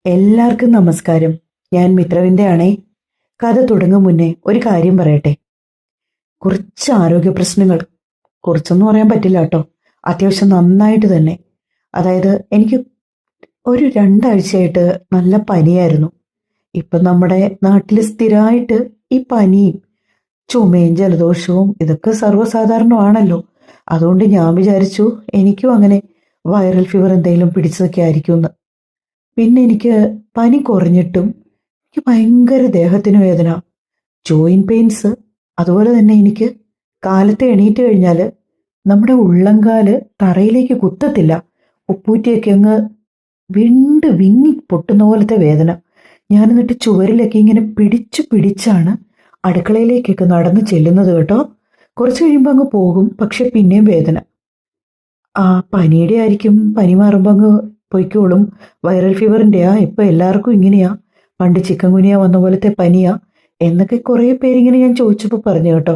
എല്ലാവർക്കും നമസ്കാരം. ഞാൻ മിത്രവിൻ്റെ ആണേ. കഥ തുടങ്ങും മുന്നേ ഒരു കാര്യം പറയട്ടെ. കുറച്ച് ആരോഗ്യ പ്രശ്നങ്ങൾ, കുറച്ചൊന്നും പറയാൻ പറ്റില്ല കേട്ടോ, അത്യാവശ്യം നന്നായിട്ട് തന്നെ. അതായത് എനിക്ക് ഒരു 2 ആഴ്ചയായിട്ട് നല്ല പനിയായിരുന്നു. ഇപ്പം നമ്മുടെ നാട്ടിൽ സ്ഥിരമായിട്ട് ഈ പനിയും ചുമയും ജലദോഷവും ഇതൊക്കെ സർവ്വസാധാരണമാണല്ലോ. അതുകൊണ്ട് ഞാൻ വിചാരിച്ചു എനിക്കും അങ്ങനെ വൈറൽ ഫീവർ എന്തെങ്കിലും പിടിച്ചതൊക്കെ ആയിരിക്കുമെന്ന്. പിന്നെ എനിക്ക് പനി കുറഞ്ഞിട്ടും എനിക്ക് ഭയങ്കര ദേഹത്തിന് വേദന, ജോയിന്റ് പെയിൻസ്. അതുപോലെ തന്നെ എനിക്ക് കാലത്ത് എണീറ്റ് കഴിഞ്ഞാൽ നമ്മുടെ ഉള്ളംകാല് തറയിലേക്ക് കുത്തത്തില്ല. ഉപ്പൂറ്റിയൊക്കെ അങ്ങ് വിങ്ങി പൊട്ടുന്ന പോലത്തെ വേദന. ഞാൻ എന്നിട്ട് ചുവരിലൊക്കെ ഇങ്ങനെ പിടിച്ചു പിടിച്ചാണ് അടുക്കളയിലേക്കൊക്കെ നടന്ന് ചെല്ലുന്നത് കേട്ടോ. കുറച്ച് കഴിയുമ്പോൾ അങ്ങ് പോകും, പക്ഷെ പിന്നെയും വേദന. ആ പനിയുടെ ആയിരിക്കും, പനി മാറുമ്പോൾ അങ്ങ് പൊയ്ക്കോളും. വൈറൽ ഫീവറിൻ്റെയാ, ഇപ്പം എല്ലാവർക്കും ഇങ്ങനെയാ, പണ്ട് ചിക്കൻ ഗുനിയ വന്ന പോലത്തെ പനിയാ എന്നൊക്കെ കുറേ പേരിങ്ങനെ ഞാൻ ചോദിച്ചപ്പോൾ പറഞ്ഞു കേട്ടോ.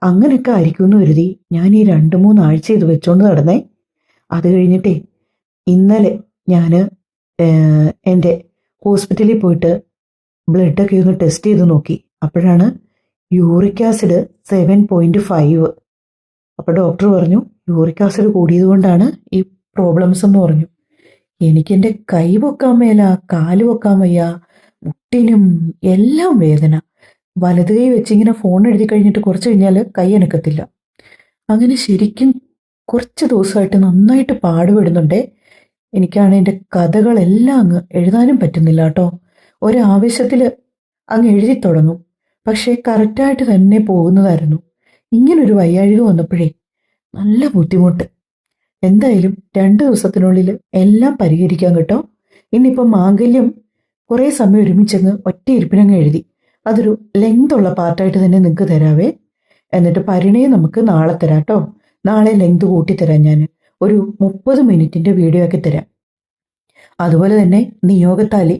അങ്ങനെയൊക്കെ ആയിരിക്കും എന്ന് കരുതി ഞാൻ ഈ 2-3 ആഴ്ച ഇത് വെച്ചോണ്ട് നടന്നേ. അത് കഴിഞ്ഞിട്ടേ ഇന്നലെ ഞാൻ എൻ്റെ ഹോസ്പിറ്റലിൽ പോയിട്ട് ബ്ലഡൊക്കെ ഒന്ന് ടെസ്റ്റ് ചെയ്ത് നോക്കി. അപ്പോഴാണ് യൂറിക് ആസിഡ് 7.5. അപ്പോൾ ഡോക്ടർ പറഞ്ഞു യൂറിക് ആസിഡ് കൂടിയത് കൊണ്ടാണ് ഈ പ്രോബ്ലംസ് എന്ന് പറഞ്ഞു. എനിക്കെൻ്റെ കൈ പൊക്കാൻ മേല, കാല് പൊക്കാൻ വയ്യ, മുട്ടിനും എല്ലാം വേദന. വലത് കൈ വെച്ചിങ്ങനെ ഫോൺ എഴുതി കഴിഞ്ഞിട്ട് കുറച്ച് കഴിഞ്ഞാൽ കൈ അനക്കത്തില്ല. അങ്ങനെ ശരിക്കും കുറച്ച് ദിവസമായിട്ട് നന്നായിട്ട് പാടുപെടുന്നുണ്ടേ. എനിക്കാണ് എൻ്റെ കഥകളെല്ലാം അങ്ങ് എഴുതാനും പറ്റുന്നില്ല കേട്ടോ. ഒരാവേശത്തിൽ അങ്ങ് എഴുതി തുടങ്ങും, പക്ഷേ കറക്റ്റായിട്ട് തന്നെ പോകുന്നതായിരുന്നു. ഇങ്ങനൊരു വയ്യാഴിക വന്നപ്പോഴേ നല്ല ബുദ്ധിമുട്ട്. എന്തായാലും 2 ദിവസത്തിനുള്ളിൽ എല്ലാം പരിഹരിക്കാം കേട്ടോ. ഇന്നിപ്പം മാംഗല്യം കുറേ സമയം ഒരുമിച്ചങ്ങ് ഒറ്റ ഇരിപ്പിനങ്ങ് എഴുതി. അതൊരു ലെങ്ത് ഉള്ള പാർട്ടായിട്ട് തന്നെ നിങ്ങൾക്ക് തരാവേ. എന്നിട്ട് പരിണയം നമുക്ക് നാളെ തരാം കേട്ടോ. നാളെ ലെങ്ത് കൂട്ടിത്തരാം. ഞാൻ ഒരു 30 മിനിറ്റിൻ്റെ വീഡിയോ ആക്കി തരാം. അതുപോലെ തന്നെ നിയോഗത്താലി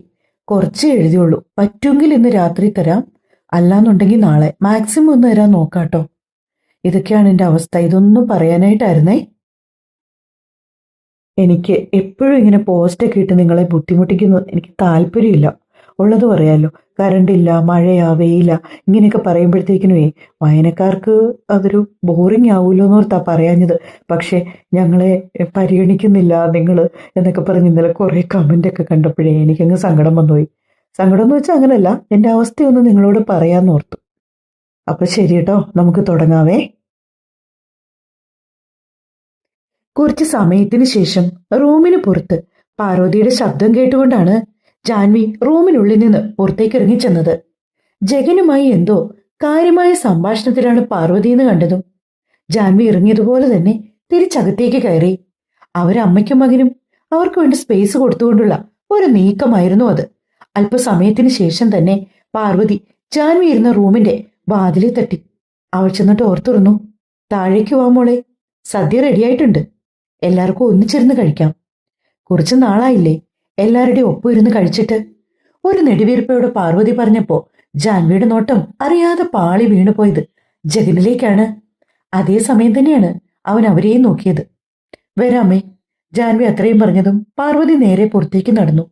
കുറച്ചേ എഴുതിയുള്ളൂ, പറ്റുമെങ്കിൽ ഇന്ന് രാത്രി തരാം, അല്ലാന്നുണ്ടെങ്കിൽ നാളെ മാക്സിമം ഒന്ന് തരാൻ നോക്കാം കേട്ടോ. ഇതൊക്കെയാണ് എൻ്റെ അവസ്ഥ. ഇതൊന്നും പറയാനായിട്ടായിരുന്നേ. എനിക്ക് എപ്പോഴും ഇങ്ങനെ പോസ്റ്റൊക്കെ ഇട്ട് നിങ്ങളെ ബുദ്ധിമുട്ടിക്കുന്നത് എനിക്ക് താല്പര്യമില്ല. ഉള്ളത് പറയാമല്ലോ. കറണ്ടില്ല, മഴയാ, വെയില, ഇങ്ങനെയൊക്കെ പറയുമ്പോഴത്തേക്കിനുമേ വായനക്കാർക്ക് അതൊരു ബോറിങ് ആവുമല്ലോ എന്നോർത്താ പറയാഞ്ഞത്. പക്ഷേ ഞങ്ങളെ പരിഗണിക്കുന്നില്ല നിങ്ങൾ എന്നൊക്കെ പറഞ്ഞ് ഇന്നലെ കുറേ കമൻ്റൊക്കെ കണ്ടപ്പോഴേ എനിക്കങ്ങ് സങ്കടം വന്നുപോയി. സങ്കടം എന്ന് വെച്ചാൽ അങ്ങനെയല്ല, എൻ്റെ അവസ്ഥയൊന്ന് നിങ്ങളോട് പറയാമെന്നോർത്തു. അപ്പം ശരി കേട്ടോ, നമുക്ക് തുടങ്ങാവേ. കുറച്ച് സമയത്തിന് ശേഷം റൂമിന് പുറത്ത് പാർവതിയുടെ ശബ്ദം കേട്ടുകൊണ്ടാണ് ജാൻവി റൂമിനുള്ളിൽ നിന്ന് പുറത്തേക്ക് ഇറങ്ങിച്ചെന്നത്. ജഗനുമായി എന്തോ കാര്യമായ സംഭാഷണത്തിലാണ് പാർവതി എന്ന് കണ്ടതും ജാൻവി ഇറങ്ങിയതുപോലെ തന്നെ തിരിച്ചകത്തേക്ക് കയറി. അവരമ്മയ്ക്കും മകനും അവർക്ക് വേണ്ട സ്പേസ് കൊടുത്തുകൊണ്ടുള്ള ഒരു നീക്കമായിരുന്നു അത്. അല്പസമയത്തിന് ശേഷം തന്നെ പാർവതി ജാൻവി ഇരുന്ന റൂമിന്റെ വാതിലിൽ തട്ടി. അവൾ ചെന്നിട്ട് ഓർത്തുറന്നു. താഴേക്ക് വാ മോളെ, സദ്യ റെഡിയായിട്ടുണ്ട്, എല്ലാവർക്കും ഒന്നിച്ചിരുന്ന് കഴിക്കാം. കുറച്ച് നാളായില്ലേ എല്ലാവരുടെയും ഒപ്പം ഇരുന്ന് കഴിച്ചിട്ട്. ഒരു നെടുവീർപ്പയോട് പാർവതി പറഞ്ഞപ്പോ ജാൻവിയുടെ നോട്ടം അറിയാതെ പാളി വീണുപോയത് ജഗനിലേക്കാണ്. അതേ സമയം തന്നെയാണ് അവൻ അവരെയും നോക്കിയത്. വരാമേ, ജാൻവി അത്രയും പറഞ്ഞതും പാർവതി നേരെ പുറത്തേക്ക് നടന്നു.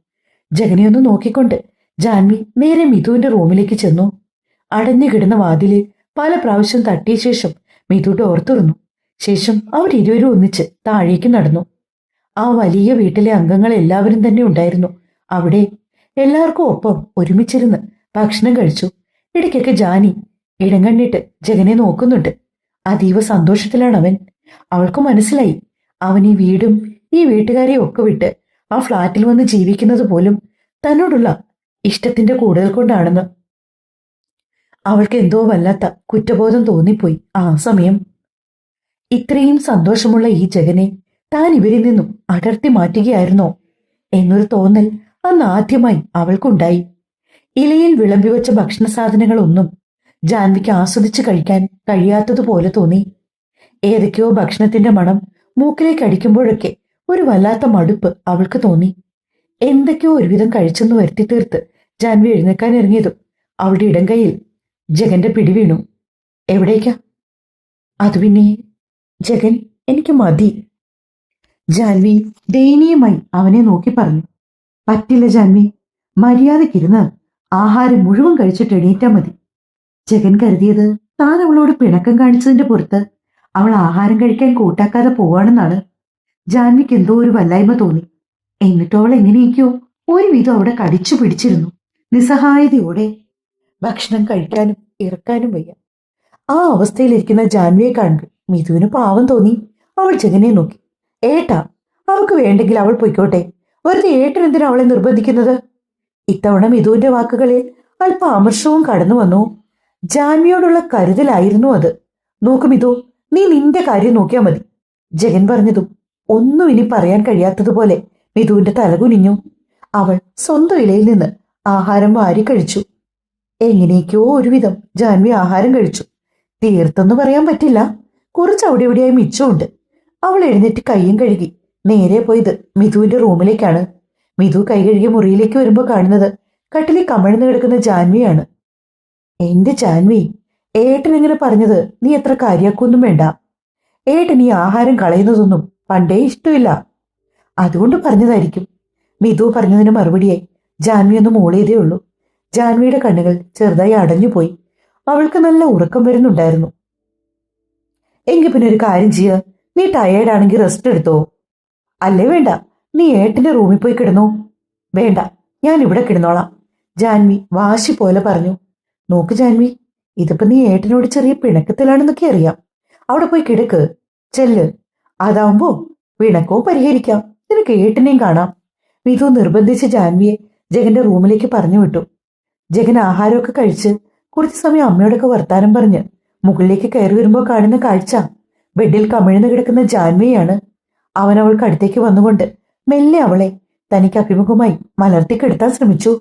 ജഗനെ ഒന്ന് നോക്കിക്കൊണ്ട് ജാൻവി നേരെ മിഥുവിന്റെ റൂമിലേക്ക് ചെന്നു. അടഞ്ഞു കിടന്ന വാതിലിൽ പല പ്രാവശ്യം തട്ടിയ ശേഷം മിഥു ഡോർ തുറന്നു. ശേഷം അവരിരുവരും ഒന്നിച്ച് താഴേക്ക് നടന്നു. ആ വലിയ വീട്ടിലെ അംഗങ്ങൾ എല്ലാവരും തന്നെ ഉണ്ടായിരുന്നു അവിടെ. എല്ലാവർക്കും ഒപ്പം ഒരുമിച്ചിരുന്ന് ഭക്ഷണം കഴിച്ചു. ഇടയ്ക്കൊക്കെ ജാനി ഇടം കണ്ടിട്ട് ജഗനെ നോക്കുന്നുണ്ട്. അതീവ സന്തോഷത്തിലാണ് അവൻ. അവൾക്ക് മനസ്സിലായി അവൻ ഈ വീടും ഈ വീട്ടുകാരെയും ഒക്കെ വിട്ട് ആ ഫ്ളാറ്റിൽ വന്ന് ജീവിക്കുന്നത് പോലും തന്നോടുള്ള ഇഷ്ടത്തിന്റെ കൂടുതൽ കൊണ്ടാണെന്ന്. അവൾക്ക് എന്തോ വല്ലാത്ത കുറ്റബോധം തോന്നിപ്പോയി ആ സമയം. ഇത്രയും സന്തോഷമുള്ള ഈ ജഗനെ താൻ ഇവരിൽ നിന്നും അടർത്തി മാറ്റുകയായിരുന്നോ എന്നൊരു തോന്നൽ അന്ന് ആദ്യമായി അവൾക്കുണ്ടായി. ഇലയിൽ വിളമ്പിവെച്ച ഭക്ഷണ സാധനങ്ങളൊന്നും ജാൻവിക്ക് ആസ്വദിച്ച് കഴിക്കാൻ കഴിയാത്തതുപോലെ തോന്നി. ഏതൊക്കെയോ ഭക്ഷണത്തിന്റെ മണം മൂക്കിലേക്ക് അടിക്കുമ്പോഴൊക്കെ ഒരു വല്ലാത്ത മടുപ്പ് അവൾക്ക് തോന്നി. എന്തൊക്കെയോ ഒരുവിധം കഴിച്ചെന്ന് വരുത്തി തീർത്ത് ജാൻവി എഴുന്നേക്കാൻ ഇറങ്ങിയതും അവളുടെ ഇടം കൈയിൽ ജഗന്റെ പിടി വീണു. എവിടേക്കാ? അത് പിന്നെ ജഗൻ, എനിക്ക് മതി. ജാൻവി ദയനീയമായി അവനെ നോക്കി പറഞ്ഞു. പറ്റില്ല ജാൻവി, മര്യാദക്കിരുന്ന് ആഹാരം മുഴുവൻ കഴിച്ചിട്ട് എണീറ്റാ മതി. ജഗൻ കരുതിയത് താൻ അവളോട് പിണക്കം കാണിച്ചതിന്റെ പുറത്ത് അവൾ ആഹാരം കഴിക്കാൻ കൂട്ടാക്കാതെ പോവാണെന്നാണ്. ജാൻവിക്ക് എന്തോ ഒരു വല്ലായ്മ തോന്നി. എന്നിട്ടോ അവൾ എങ്ങനെയൊക്കെയോ ഒരുവിധം അവിടെ കടിച്ചു പിടിച്ചിരുന്നു. നിസ്സഹായതയോടെ ഭക്ഷണം കഴിക്കാനും ഇറക്കാനും വയ്യ. ആ അവസ്ഥയിലിരിക്കുന്ന ജാൻവിയെ കാണുമ്പോൾ മിഥുവിന് പാവം തോന്നി. അവൾ ജഗനെ നോക്കി. ഏട്ടാ, അവൾക്ക് വേണ്ടെങ്കിൽ അവൾ പൊയ്ക്കോട്ടെ. വെറുതെ ഏട്ടൻ എന്തിനാ അവളെ നിർബന്ധിക്കുന്നത്? ഇത്തവണ മിഥുവിന്റെ വാക്കുകളിൽ അല്പ അമർഷവും കടന്നു വന്നു. ജാൻവിയോടുള്ള കരുതലായിരുന്നു അത്. നോക്ക് മിഥു, നീ നിന്റെ കാര്യം നോക്കിയാൽ മതി. ജഗൻ പറഞ്ഞതും ഒന്നും ഇനി പറയാൻ കഴിയാത്തതുപോലെ മിഥുവിന്റെ തലകുനിഞ്ഞു. അവൾ സ്വന്തം ഇലയിൽ നിന്ന് ആഹാരം വാരി കഴിച്ചു. എങ്ങനെയൊക്കെയോ ഒരുവിധം ജാൻവി ആഹാരം കഴിച്ചു. തീർത്തെന്ന് പറയാൻ പറ്റില്ല. കുറച്ച് അവിടെ ഇവിടെയായി മിച്ചമുണ്ട്. അവൾ എഴുന്നേറ്റ് കൈയും കഴുകി നേരെ പോയത് മിഥുവിന്റെ റൂമിലേക്കാണ്. മിഥു കൈ കഴുകിയ മുറിയിലേക്ക് വരുമ്പോൾ കാണുന്നത് കട്ടിലിൽ കമഴ്ന്നു കിടക്കുന്ന ജാൻവിയാണ്. എന്റെ ജാൻവി, ഏട്ടൻ എങ്ങനെ പറഞ്ഞത് നീ എത്ര കാര്യാക്കൊന്നും വേണ്ട. ഏട്ടൻ ഈ ആഹാരം കളയുന്നതൊന്നും പണ്ടേ ഇഷ്ടമില്ല, അതുകൊണ്ട് പറഞ്ഞതായിരിക്കും. മിഥു പറഞ്ഞതിന് മറുപടിയായി ജാൻവി ഒന്ന് മൂളിയതേ ഉള്ളൂ. ജാൻവിയുടെ കണ്ണുകൾ ചെറുതായി അടഞ്ഞുപോയി. അവൾക്ക് നല്ല ഉറക്കം വരുന്നുണ്ടായിരുന്നു. എങ്കിൽ പിന്നെ ഒരു കാര്യം ചെയ്യ, നീ ടയേർഡാണെങ്കിൽ റെസ്റ്റ് എടുത്തോ. അല്ലേ വേണ്ട, നീ ഏട്ടന്റെ റൂമിൽ പോയി കിടന്നോ. വേണ്ട, ഞാൻ ഇവിടെ കിടന്നോളാം, ജാൻവി വാശി പോലെ പറഞ്ഞു. നോക്ക് ജാൻവി, ഇതിപ്പോ നീ ഏട്ടനോട് ചെറിയ പിണക്കത്തിലാണെന്നൊക്കെ അറിയാം. അവിടെ പോയി കിടക്ക്, ചെല്ല്. അതാവുമ്പോ പിണക്കവും പരിഹരിക്കാം, നിനക്ക് ഏട്ടനെയും കാണാം. മിഥു നിർബന്ധിച്ച് ജാൻവിയെ ജഗന്റെ റൂമിലേക്ക് പറഞ്ഞു വിട്ടു. ജഗൻ ആഹാരമൊക്കെ കഴിച്ച് കുറച്ചു സമയം അമ്മയോടൊക്കെ വർത്താനം പറഞ്ഞ് മുകളിലേക്ക് കയറി വരുമ്പോൾ കാണുന്ന കാഴ്ച ബെഡിൽ കമിഴ്ന്നു കിടക്കുന്ന ജാൻവിയാണ്. അവൻ അവൾക്ക് അടുത്തേക്ക് വന്നുകൊണ്ട് മെല്ലെ അവളെ തനിക്ക് അഭിമുഖമായി മലർത്തിക്കെടുത്താൻ ശ്രമിച്ചു.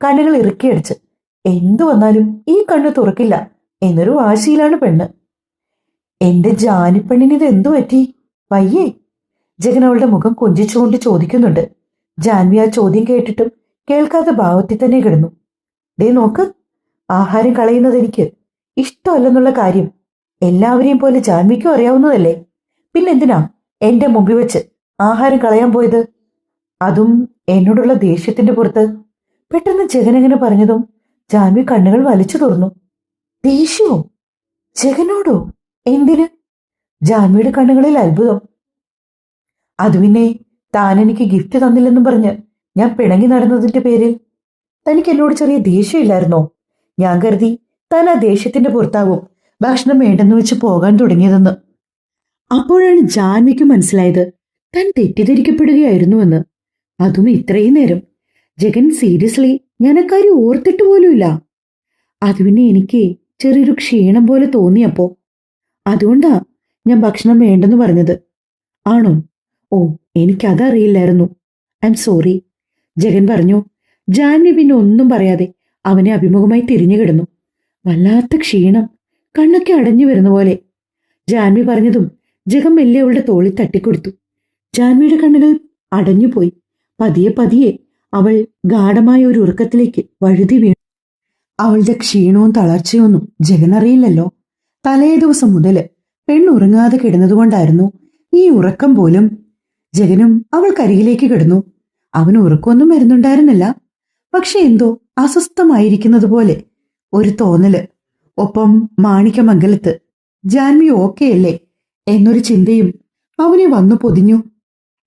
കണ്ണുകൾ ഇറുക്കിയടിച്ച് എന്തു വന്നാലും ഈ കണ്ണ് തുറക്കില്ല എന്നൊരു വാശിയിലാണ് പെണ്ണ്. എന്റെ ജാനിപ്പെണ്ണിനിത് എന്തു പറ്റി? വയ്യേ? ജഗൻ അവളുടെ മുഖം കൊഞ്ചിച്ചുകൊണ്ട് ചോദിക്കുന്നുണ്ട്. ജാൻവി ആ ചോദ്യം കേട്ടിട്ടും കേൾക്കാത്ത ഭാവത്തിൽ തന്നെ കിടന്നു. ദേ നോക്ക്, ആഹാരം കളയുന്നത് എനിക്ക് ഇഷ്ടമല്ലെന്നുള്ള കാര്യം എല്ലാവരെയും പോലെ ജാൻവിക്കും അറിയാവുന്നതല്ലേ. പിന്നെന്തിനാ എന്റെ മുമ്പിൽ വെച്ച് ആഹാരം കളയാൻ പോയത്? അതും എന്നോടുള്ള ദേഷ്യത്തിന്റെ പുറത്ത്. പെട്ടെന്ന് ജഗൻ എങ്ങനെ പറഞ്ഞതും ജാൻവി കണ്ണുകൾ വലിച്ചു തുറന്നു. ദേഷ്യമോ? ജഗനോടോ? എന്തിന്? ജാൻവിയുടെ കണ്ണുകളിൽ അത്ഭുതം. അത് പിന്നെ താൻ എനിക്ക് ഗിഫ്റ്റ് തന്നില്ലെന്നും പറഞ്ഞ് ഞാൻ പിണങ്ങി നടന്നതിന്റെ പേരിൽ തനിക്ക് എന്നോട് ചെറിയ ദേഷ്യമില്ലായിരുന്നോ? ഞാൻ കരുതി താൻ ആ ദേഷ്യത്തിന്റെ പുറത്താവും ഭക്ഷണം വേണ്ടെന്ന് വെച്ച് പോകാൻ തുടങ്ങിയതെന്ന്. അപ്പോഴാണ് ജാൻവിക്ക് മനസ്സിലായത് താൻ തെറ്റിദ്ധരിക്കപ്പെടുകയായിരുന്നുവെന്ന്. അതും ഇത്രയും നേരം. ജഗൻ സീരിയസ്ലി ഞാൻ അക്കാര്യം ഓർത്തിട്ട് പോലുമില്ല. അത് പിന്നെ എനിക്ക് ചെറിയൊരു ക്ഷീണം പോലെ തോന്നിയപ്പോ അതുകൊണ്ടാ ഞാൻ ഭക്ഷണം വേണ്ടെന്ന് പറഞ്ഞത്. ആണോ? ഓ, എനിക്കതറിയില്ലായിരുന്നു. ഐ എം സോറി, ജഗൻ പറഞ്ഞു. ജാൻവി പിന്നെ ഒന്നും പറയാതെ അവനെ അഭിമുഖമായി തിരിഞ്ഞു കിടന്നു. വല്ലാത്ത ക്ഷീണം, കണ്ണൊക്കെ അടഞ്ഞു വരുന്ന പോലെ. ജാൻവി പറഞ്ഞതും ജഗൻ മെല്ലെ അവളുടെ തോളിൽ തട്ടിക്കൊടുത്തു. ജാൻവിയുടെ കണ്ണുകൾ അടഞ്ഞുപോയി. പതിയെ പതിയെ അവൾ ഗാഠമായ ഒരു ഉറക്കത്തിലേക്ക് വഴുതി വീണു. അവളുടെ ക്ഷീണവും തളർച്ചയൊന്നും ജഗൻ അറിയില്ലല്ലോ. തലേ ദിവസം മുതൽ പെണ്ണുറങ്ങാതെ കിടന്നതുകൊണ്ടായിരുന്നു ഈ ഉറക്കം പോലും. ജഗനും അവൾക്കരികിലേക്ക് കിടന്നു. അവന് ഉറക്കമൊന്നും വരുന്നുണ്ടായിരുന്നില്ല. പക്ഷെ എന്തോ അസ്വസ്ഥമായിരിക്കുന്നത് പോലെ ഒരു തോന്നല്. ഒപ്പം മാണിക്യമംഗലത്ത് ജാൻവി ഓക്കെയല്ലേ എന്നൊരു ചിന്തയും അവനെ വന്നു പൊതിഞ്ഞു.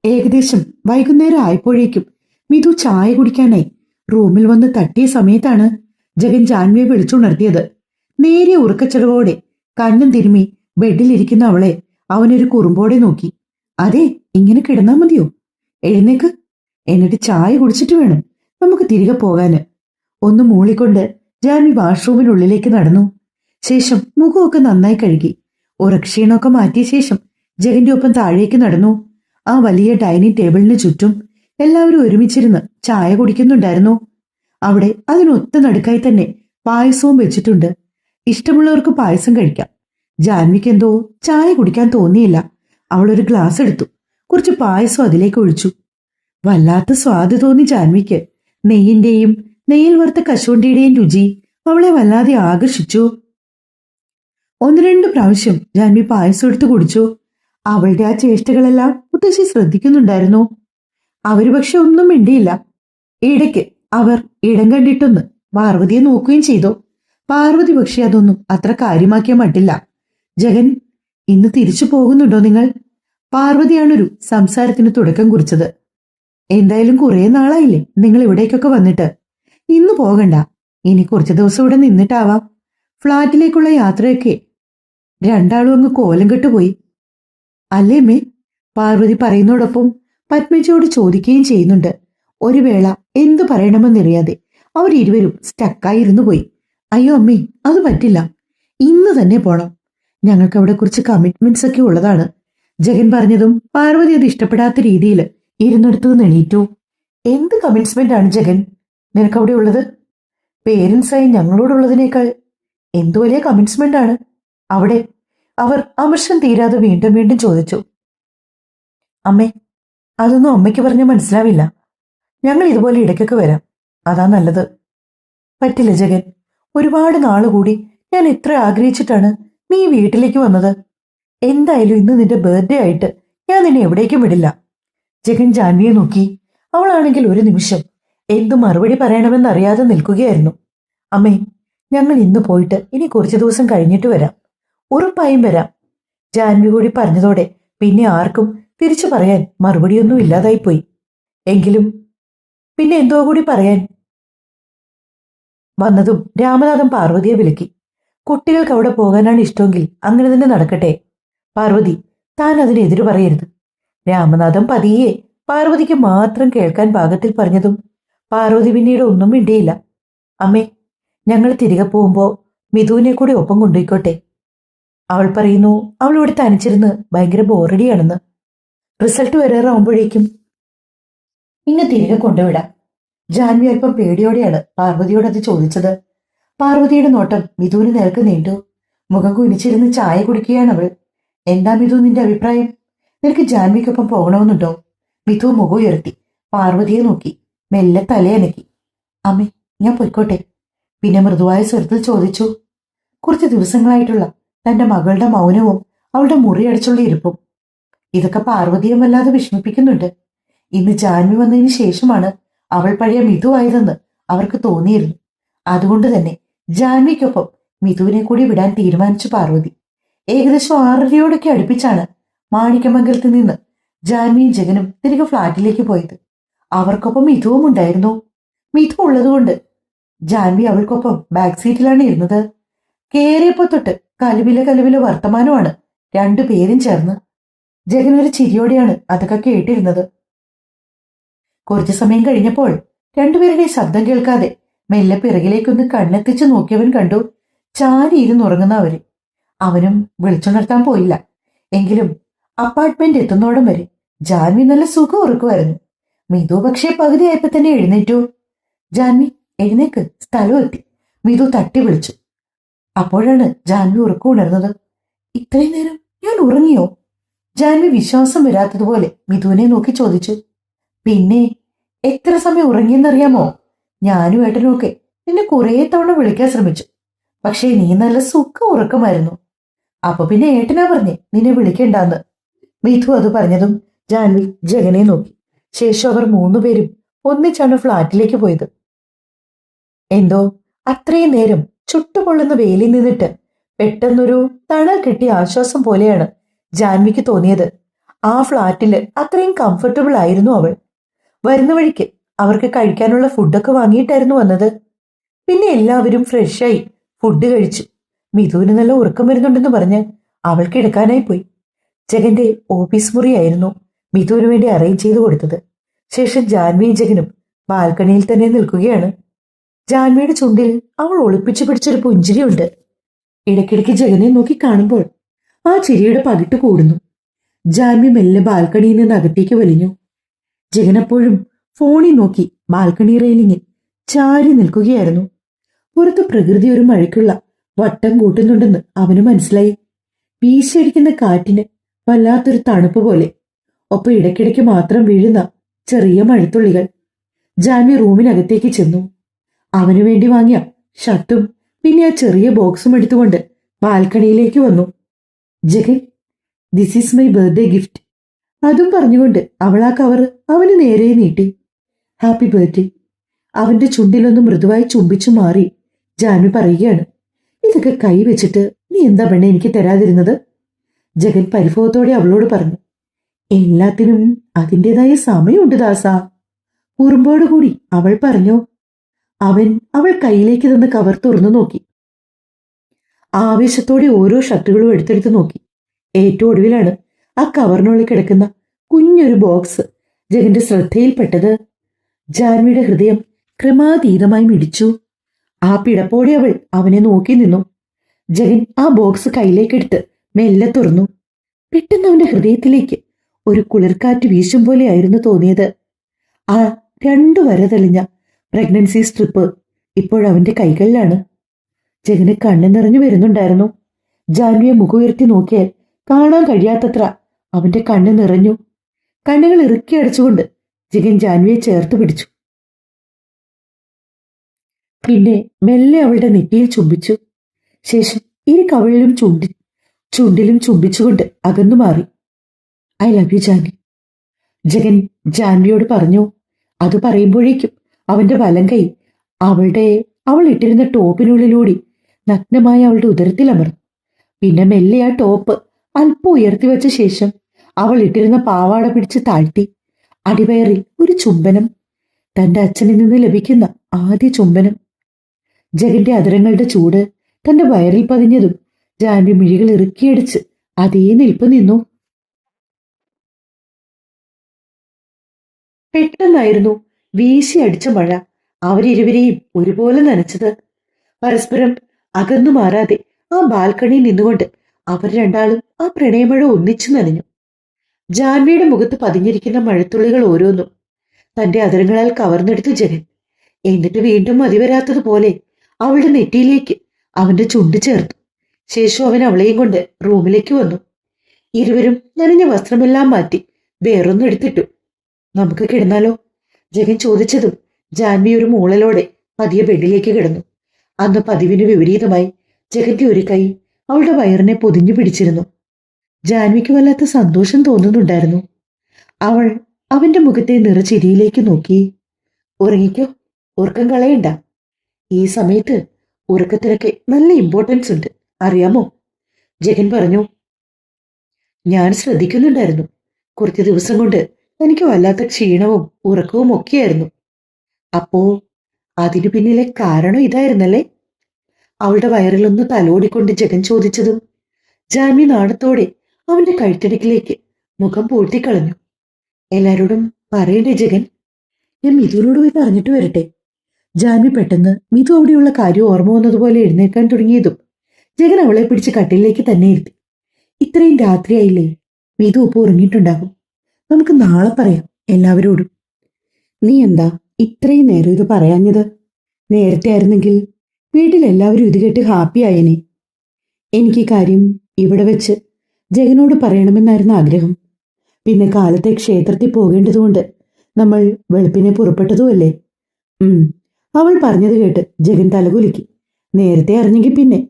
ഏകദേശം വൈകുന്നേരം ആയപ്പോഴേക്കും മിഥു ചായ കുടിക്കാനായി റൂമിൽ വന്ന് തട്ടിയ സമയത്താണ് ജഗൻ ജാൻവിയെ വിളിച്ചുണർത്തിയത്. നേരിയ ഉറക്കച്ചെലവോടെ കണ്ണും തിരുമ്മി ബെഡിലിരിക്കുന്ന അവളെ അവനൊരു കുറുമ്പോടെ നോക്കി. അതെ, ഇങ്ങനെ കിടന്നാ മതിയോ? എഴുന്നേക്ക്, എന്നിട്ട് ചായ കുടിച്ചിട്ട് വേണം നമുക്ക് തിരികെ പോകാന്. ഒന്ന് മൂളിക്കൊണ്ട് ജാൻവി വാഷ്റൂമിനുള്ളിലേക്ക് നടന്നു. ശേഷം മുഖമൊക്കെ നന്നായി കഴുകി ഉറക്ഷീണമൊക്കെ മാറ്റിയ ശേഷം ജഗന്റെ ഒപ്പം താഴേക്ക് നടന്നു. ആ വലിയ ഡൈനിങ് ടേബിളിന് ചുറ്റും എല്ലാവരും ഒരുമിച്ചിരുന്ന് ചായ കുടിക്കുന്നുണ്ടായിരുന്നു. അവിടെ അതിനൊത്ത നടുക്കായി തന്നെ പായസവും വെച്ചിട്ടുണ്ട്. ഇഷ്ടമുള്ളവർക്ക് പായസം കഴിക്കാം. ജാൻവിക്ക് എന്തോ ചായ കുടിക്കാൻ തോന്നിയില്ല. അവളൊരു ഗ്ലാസ് എടുത്തു, കുറച്ച് പായസം അതിലേക്ക് ഒഴിച്ചു. വല്ലാത്ത സ്വാദ് തോന്നി ജാൻവിക്ക്. നെയ്യിന്റെയും നെയ്യിൽ വറുത്ത കശുവണ്ടിയുടെയും രുചി അവളെ വല്ലാതെ ആകർഷിച്ചു. ഒന്ന് രണ്ട് പ്രാവശ്യം ജാൻവി പായസം എടുത്തു കുടിച്ചു. അവളുടെ ആ ചേഷ്ടകളെല്ലാം മുത്തശ്ശി ശ്രദ്ധിക്കുന്നുണ്ടായിരുന്നു. അവര് പക്ഷെ ഒന്നും മിണ്ടിയില്ല. ഇടയ്ക്ക് അവർ ഇടം കണ്ടിട്ടൊന്ന് പാർവതിയെ നോക്കുകയും ചെയ്തു. പാർവതി പക്ഷെ അതൊന്നും അത്ര കാര്യമാക്കിയ മട്ടില്ല. ജഗൻ, ഇന്ന് തിരിച്ചു പോകുന്നുണ്ടോ നിങ്ങൾ? പാർവതിയാണൊരു സംസാരത്തിന് തുടക്കം കുറിച്ചത്. എന്തായാലും കുറെ നാളായില്ലേ നിങ്ങൾ ഇവിടേക്കൊക്കെ വന്നിട്ട്. ഇന്ന് പോകണ്ട, ഇനി കുറച്ചു ദിവസം ഇവിടെ നിന്നിട്ടാവാം. ഫ്ളാറ്റിലേക്കുള്ള യാത്രയൊക്കെ രണ്ടാളും അങ്ങ് കോലം കെട്ടുപോയി. അല്ലേ മേ? പാർവതി പറയുന്നതോടൊപ്പം പത്മജിയോട് ചോദിക്കുകയും ചെയ്യുന്നുണ്ട്. ഒരു വേള എന്തു പറയണമെന്നറിയാതെ അവരിരുവരും സ്റ്റക്കായിരുന്നു പോയി. അയ്യോ അമ്മേ, അത് പറ്റില്ല, ഇന്ന് തന്നെ പോണം. ഞങ്ങൾക്ക് അവിടെ കുറച്ച് കമ്മിറ്റ്മെന്റ്സ് ഒക്കെ ഉള്ളതാണ്. ജഗൻ പറഞ്ഞതും പാർവതി അത് ഇഷ്ടപ്പെടാത്ത രീതിയിൽ ഇരുന്നെടുത്തു എണീറ്റു. എന്ത് കമ്മിറ്റ്മെന്റ് ആണ് ജഗൻ നിനക്കവിടെ ഉള്ളത്? പേരൻസായി ഞങ്ങളോടുള്ളതിനേക്കാൾ എന്തു വലിയ കമ്മിറ്റ്മെന്റ് ആണ് അവിടെ? അവർ അമർഷം തീരാതെ വീണ്ടും വീണ്ടും ചോദിച്ചു. അമ്മേ, അതൊന്നും അമ്മയ്ക്ക് പറഞ്ഞാൽ മനസ്സിലാവില്ല. ഞങ്ങൾ ഇതുപോലെ ഇടയ്ക്കൊക്കെ വരാം, അതാ നല്ലത്. പറ്റില്ല ജഗൻ, ഒരുപാട് നാളുകൂടി ഞാൻ എത്ര ആഗ്രഹിച്ചിട്ടാണ് നീ വീട്ടിലേക്ക് വന്നത്. എന്തായാലും ഇന്ന് നിന്റെ ബർത്ത്ഡേ ആയിട്ട് ഞാൻ നിന്നെ എവിടേക്കും വിടില്ല. ജഗൻ ജാൻവിയെ നോക്കി. അവളാണെങ്കിൽ ഒരു നിമിഷം എന്തു മറുപടി പറയണമെന്നറിയാതെ നിൽക്കുകയായിരുന്നു. അമ്മേ, ഞങ്ങൾ ഇന്ന് പോയിട്ട് ഇനി കുറച്ചു ദിവസം കഴിഞ്ഞിട്ട് വരാം, ഉറപ്പായും വരാം. ജാൻവി കൂടി പറഞ്ഞതോടെ പിന്നെ ആർക്കും തിരിച്ചു പറയാൻ മറുപടിയൊന്നും ഇല്ലാതായിപ്പോയി. എങ്കിലും പിന്നെ എന്തോ കൂടി പറയാൻ വന്നതും രാമനാഥൻ പാർവതിയെ വിലക്കി. കുട്ടികൾക്ക് അവിടെ പോകാനാണ് ഇഷ്ടമെങ്കിൽ അങ്ങനെ തന്നെ നടക്കട്ടെ. പാർവതി, താൻ അതിനെതിര് പറയരുത്. രാമനാഥൻ പതിയെ പാർവതിക്ക് മാത്രം കേൾക്കാൻ പാകത്തിൽ പറഞ്ഞതും പാർവതി പിന്നീട് ഒന്നും മിണ്ടിയില്ല. അമ്മേ, ഞങ്ങൾ തിരികെ പോകുമ്പോ മിഥുവിനെ കൂടി ഒപ്പം കൊണ്ടുപോയിക്കോട്ടെ. അവൾ പറയുന്നു അവളിവിടെ തനിച്ചിരുന്ന് ഭയങ്കര ബോറടിയാണെന്ന്. റിസൾട്ട് വരാറാവുമ്പോഴേക്കും ഇങ്ങ് തിരികെ കൊണ്ടുവിടാം. ജാൻവി അല്പം പേടിയോടെയാണ് പാർവതിയോട് അത് ചോദിച്ചത്. പാർവതിയുടെ നോട്ടം മിഥുവിന് നേർക്ക് നീണ്ടു. മുഖം കുനിച്ചിരുന്ന് ചായ കുടിക്കുകയാണ് അവൾ. എന്താ മിഥു നിന്റെ അഭിപ്രായം? നിനക്ക് ജാൻവിക്കൊപ്പം പോകണമെന്നുണ്ടോ? മിഥു മുഖം ഉയർത്തി പാർവതിയെ നോക്കി മെല്ലെ തലയനക്കി. അമ്മേ, ഞാൻ പൊയ്ക്കോട്ടെ? പിന്നെ മൃദുവായ സ്വരത്തിൽ ചോദിച്ചു. കുറച്ച് ദിവസങ്ങളായിട്ടുള്ള തന്റെ മകളുടെ മൗനവും അവളുടെ മുറിയടച്ചുള്ള ഇരിപ്പും ഇതൊക്കെ പാർവതിയെ വല്ലാതെ വിഷമിപ്പിക്കുന്നുണ്ട്. ഇന്ന് ജാൻവി വന്നതിന് ശേഷമാണ് അവൾ പഴയ മിഥുവായതെന്ന് അവർക്ക് തോന്നിയിരുന്നു. അതുകൊണ്ട് തന്നെ ജാൻവിക്കൊപ്പം മിഥുവിനെ കൂടി വിടാൻ തീരുമാനിച്ചു പാർവതി. ഏകദേശം 6:30 അടുപ്പിച്ചാണ് മാണിക്യമംഗലത്ത് നിന്ന് ജാൻവിയും ജഗനും തിരികെ ഫ്ളാറ്റിലേക്ക് പോയത്. അവർക്കൊപ്പം മിഥുവും ഉണ്ടായിരുന്നു. മിഥു ഉള്ളതുകൊണ്ട് ജാൻവി അവൾക്കൊപ്പം ബാക്ക് സീറ്റിലാണ് ഇരുന്നത്. കേറിയപ്പോ തൊട്ട് കലുവിലെ വർത്തമാനമാണ് രണ്ടുപേരും ചേർന്ന്. ജഗൻ ഒരു ചിരിയോടെയാണ് അതൊക്കെ കേട്ടിരുന്നത്. കുറച്ചു സമയം കഴിഞ്ഞപ്പോൾ രണ്ടുപേരുടെ ശബ്ദം കേൾക്കാതെ മെല്ലെ പിറകിലേക്കൊന്ന് കണ്ണെത്തിച്ച് നോക്കിയവൻ കണ്ടു ചാരിയിരുന്നുറങ്ങുന്ന അവര്. അവനും വിളിച്ചുണർത്താൻ പോയില്ല. എങ്കിലും അപ്പാർട്ട്മെന്റ് എത്തുന്നോടം വരെ ജാൻവി നല്ല സുഖം ഉറക്കുമായിരുന്നു. മിഥു പക്ഷേ പകുതിയായപ്പോ തന്നെ എഴുന്നേറ്റു. ജാൻവി എഴുന്നേക്ക്, സ്ഥലം എത്തി. മിഥു തട്ടി വിളിച്ചു. അപ്പോഴാണ് ജാൻവി ഉറക്കം ഉണർന്നത്. ഇത്രയും നേരം ഞാൻ ഉറങ്ങിയോ? ജാൻവി വിശ്വാസം വരാത്തതുപോലെ മിഥുവിനെ നോക്കി ചോദിച്ചു. പിന്നെ എത്ര സമയം ഉറങ്ങിയെന്നറിയാമോ? ഞാനും ഏട്ടനുമൊക്കെ നിന്നെ കുറേ തവണ വിളിക്കാൻ ശ്രമിച്ചു, പക്ഷേ നീ നല്ല സുഖം ഉറക്കമായിരുന്നു. അപ്പൊ പിന്നെ ഏട്ടനാ പറഞ്ഞേ നിന്നെ വിളിക്കണ്ടെന്ന്. മിഥു അത് പറഞ്ഞതും ജാൻവി ജഗനെ നോക്കി. ശേഷം അവർ 3 പേരും ഒന്നിച്ചാണ് ഫ്ളാറ്റിലേക്ക് പോയത്. എന്തോ അത്രയും നേരം ചുട്ടുപൊള്ളുന്ന വെയിലിൽ നിന്നിട്ട് പെട്ടെന്നൊരു തണൽ കിട്ടിയ ആശ്വാസം പോലെയാണ് ജാൻവിക്ക് തോന്നിയത്. ആ ഫ്ളാറ്റില് അത്രയും കംഫർട്ടബിൾ ആയിരുന്നു അവൾ. വരുന്ന വഴിക്ക് അവർക്ക് കഴിക്കാനുള്ള ഫുഡൊക്കെ വാങ്ങിയിട്ടായിരുന്നു വന്നത്. പിന്നെ എല്ലാവരും ഫ്രഷായി ഫുഡ് കഴിച്ചു. മിഥുവിന് നല്ല ഉറക്കം വരുന്നുണ്ടെന്ന് പറഞ്ഞ് അവൾ കിടക്കാനായി പോയി. ജഗന്റെ ഓഫീസ് മുറിയായിരുന്നു മിഥുവിന് വേണ്ടി അറേഞ്ച് ചെയ്തു കൊടുത്തത്. ശേഷം ജാൻവിയും ജഗനും ബാൽക്കണിയിൽ തന്നെ നിൽക്കുകയാണ്. ജാൻവിയുടെ ചുണ്ടിൽ അവൾ ഒളിപ്പിച്ചു പിടിച്ചൊരു പുഞ്ചിരിയുണ്ട്. ഇടയ്ക്കിടയ്ക്ക് ജഗനെ നോക്കി കാണുമ്പോൾ ആ ചിരിയുടെ പകിട്ട് കൂടുന്നു. ജാൻവി മെല്ലെ ബാൽക്കണിയിൽ നിന്ന് അകത്തേക്ക് വലിഞ്ഞു. ജഗനപ്പോഴും ഫോണിൽ നോക്കി ബാൽക്കണി റെയിലിങ്ങിൽ ചാരി നിൽക്കുകയായിരുന്നു. പുറത്ത് പ്രകൃതി ഒരു മഴയ്ക്കുള്ള വട്ടം കൂട്ടുന്നുണ്ടെന്ന് അവന് മനസ്സിലായി. വീശിയടിക്കുന്ന കാറ്റിന് വല്ലാത്തൊരു തണുപ്പ് പോലെ, ഒപ്പം ഇടയ്ക്കിടയ്ക്ക് മാത്രം വീഴുന്ന ചെറിയ മഴത്തുള്ളികൾ. ജാൻവി റൂമിനകത്തേക്ക് ചെന്നു. അവനു വേണ്ടി വാങ്ങിയ ഷർട്ടും പിന്നെ ആ ചെറിയ ബോക്സും എടുത്തുകൊണ്ട് ബാൽക്കണിയിലേക്ക് വന്നു. Jagan, this is my birthday gift. അതും പറഞ്ഞുകൊണ്ട് അവൾ ആ കവർ അവന് നേരെ നീട്ടി. Happy birthday. അവന്റെ ചുണ്ടിലൊന്ന് മൃദുവായി ചുംബിച്ചു മാറി ജാൻവി പറയുകയാണ്, ഇതൊക്കെ കൈവച്ചിട്ട് നീ എന്താ പെണ്ണെ എനിക്ക് തരാതിരുന്നത്? ജഗൻ പരിഭവത്തോടെ അവളോട് പറഞ്ഞു. എല്ലാത്തിനും അതിൻ്റെതായ സമയമുണ്ട് ദാസ. ഉറുമ്പോടുകൂടി അവൾ പറഞ്ഞു. അവൾ കയ്യിലേക്ക് തന്ന കവർ തുറന്നു നോക്കി. ആവേശത്തോടെ ഓരോ ഷർട്ടുകളും എടുത്തെടുത്ത് നോക്കി. ഏറ്റവും ഒടുവിലാണ് ആ കവറിനുള്ളിൽ കിടക്കുന്ന കുഞ്ഞൊരു ബോക്സ് ജഗന്റെ ശ്രദ്ധയിൽപ്പെട്ടത്. ജാൻവിയുടെ ഹൃദയം ക്രമാതീതമായി മിടിച്ചു. ആ പിടപ്പോടെ അവൾ അവനെ നോക്കി നിന്നു. ജഗൻ ആ ബോക്സ് കയ്യിലേക്കെടുത്ത് മെല്ലെ തുറന്നു. പെട്ടെന്ന് അവന്റെ ഹൃദയത്തിലേക്ക് ഒരു കുളിർക്കാറ്റ് വീശും പോലെയായിരുന്നു തോന്നിയത്. ആ 2 വര തെളിഞ്ഞ പ്രഗ്നൻസി സ്ട്രിപ്പ് ഇപ്പോഴവന്റെ കൈകളിലാണ്. ജഗന് കണ്ണു നിറഞ്ഞു വരുന്നുണ്ടായിരുന്നു. ജാൻവിയെ മുഖമുയർത്തി നോക്കിയാൽ കാണാൻ കഴിയാത്തത്ര അവന്റെ കണ്ണ് നിറഞ്ഞു. കണ്ണുകൾ ഇറുക്കി അടച്ചുകൊണ്ട് ജഗൻ ജാൻവിയെ ചേർത്ത് പിടിച്ചു. പിന്നെ മെല്ലെ അവളുടെ നെറ്റിയിൽ ചുംബിച്ചു. ശേഷം ഇരു കവിളിലും ചുണ്ടിലും ചുംബിച്ചുകൊണ്ട് അകന്നു മാറി. I love you Janvi, Jagan ജാൻവിയോട് പറഞ്ഞു. അത് പറയുമ്പോഴേക്കും അവന്റെ വലം കൈ അവൾ ഇട്ടിരുന്ന ടോപ്പിനുള്ളിലൂടി നഗ്നമായ അവളുടെ ഉദരത്തിൽ അമർന്നു. പിന്നെ മെല്ലെ ആ ടോപ്പ് അല്പം ഉയർത്തി വെച്ച ശേഷം അവൾ ഇട്ടിരുന്ന പാവാട പിടിച്ച് താഴ്ത്തി. അടിവയറിൽ ഒരു ചുംബനം. തന്റെ അച്ഛനിൽ നിന്ന് ലഭിക്കുന്ന ആദ്യ ചുംബനം. ജഗന്റെ അധരങ്ങളുടെ ചൂട് തന്റെ വയറിൽ പതിഞ്ഞതും ജാൻവി മിഴികൾ ഇറുക്കിയടിച്ച് അതേ നിൽപ്പ് നിന്നു. പെട്ടെന്നായിരുന്നു വീശി അടിച്ച മഴ അവരിരുവരെയും ഒരുപോലെ നനച്ചത്. പരസ്പരം അകന്നു മാറാതെ ആ ബാൽക്കണിയിൽ നിന്നുകൊണ്ട് അവർ രണ്ടാളും ആ പ്രണയമഴ ഒന്നിച്ചു നനഞ്ഞു. ജാൻവിയുടെ മുഖത്ത് പതിഞ്ഞിരിക്കുന്ന മഴത്തുള്ളികൾ ഓരോന്നും തന്റെ അധരങ്ങളാൽ കവർന്നെടുത്തു ജഗൻ. എന്നിട്ട് വീണ്ടും മതിവരാത്തതുപോലെ അവളുടെ നെറ്റിയിലേക്ക് അവന്റെ ചുണ്ട് ചേർത്തു. ശേഷം അവൻ അവളെയും കൊണ്ട് റൂമിലേക്ക് വന്നു. ഇരുവരും നനഞ്ഞ വസ്ത്രമെല്ലാം മാറ്റി വേറൊന്നും എടുത്തിട്ടു. നമുക്ക് കിടന്നാലോ? ജഗൻ ചോദിച്ചതും ജാൻവി ഒരു മൂളലോടെ പതിയെ ബെഡിലേക്ക് കിടന്നു. അന്ന് പതിവിന് വിപരീതമായി ജഗന്റെ ഒരു കൈ അവളുടെ വയറിനെ പൊതിഞ്ഞു പിടിച്ചിരുന്നു. ജാൻവിക്ക് വല്ലാത്ത സന്തോഷം തോന്നുന്നുണ്ടായിരുന്നു. അവൾ അവന്റെ മുഖത്തെ നിറച്ചിരിയിലേക്ക് നോക്കി. ഉറങ്ങിക്കോ, ഉറക്കം കളയണ്ട. ഈ സമയത്ത് ഉറക്കത്തിനൊക്കെ നല്ല ഇമ്പോർട്ടൻസ് ഉണ്ട്, അറിയാമോ? ജഗൻ പറഞ്ഞു. ഞാൻ ശ്രദ്ധിക്കുന്നുണ്ടായിരുന്നു. കുറച്ച് ദിവസം കൊണ്ട് എനിക്ക് വല്ലാത്ത ക്ഷീണവും ഉറക്കവും ഒക്കെയായിരുന്നു. അപ്പോ അതിനു പിന്നിലെ കാരണം ഇതായിരുന്നല്ലേ? അവളുടെ വയറിലൊന്ന് തലോടിക്കൊണ്ട് ജഗൻ ചോദിച്ചതും ജാൻവി നാണത്തോടെ അവന്റെ കഴുത്തടിക്കിലേക്ക് മുഖം പൂഴ്ത്തിക്കളഞ്ഞു. എല്ലാരോടും പറയണ്ടേ ജഗൻ? ഞാൻ മിഥുനോട് പോയി പറഞ്ഞിട്ട് വരട്ടെ. ജാൻവി പെട്ടെന്ന് മിഥു അവിടെയുള്ള കാര്യം ഓർമ്മ വന്നതുപോലെ എഴുന്നേൽക്കാൻ തുടങ്ങിയതും ജഗൻ അവളെ പിടിച്ച് കട്ടിലേക്ക് തന്നെ ഇരുത്തി. ഇത്രയും രാത്രിയായില്ലേ, മിഥു ഉപ്പ് ഉറങ്ങിയിട്ടുണ്ടാകും. നമുക്ക് നാളെ പറയാം എല്ലാവരോടും. നീ എന്താ ഇത്രയും നേരം ഇത് പറയാഞ്ഞത്? നേരത്തെ ആയിരുന്നെങ്കിൽ വീട്ടിലെല്ലാവരും ഇത് കേട്ട് ഹാപ്പി ആയേനെ. എനിക്ക് കാര്യം ഇവിടെ വെച്ച് ജഗനോട് പറയണമെന്നായിരുന്നു ആഗ്രഹം. പിന്നെ കാലത്തെ ക്ഷേത്രത്തിൽ പോകേണ്ടതുകൊണ്ട് നമ്മൾ വെളുപ്പിനെ പുറപ്പെട്ടതുമല്ലേ. അവൾ പറഞ്ഞത് കേട്ട് ജഗൻ തലകുലുക്കി. നേരത്തെ അറിഞ്ഞെങ്കിൽ പിന്നെ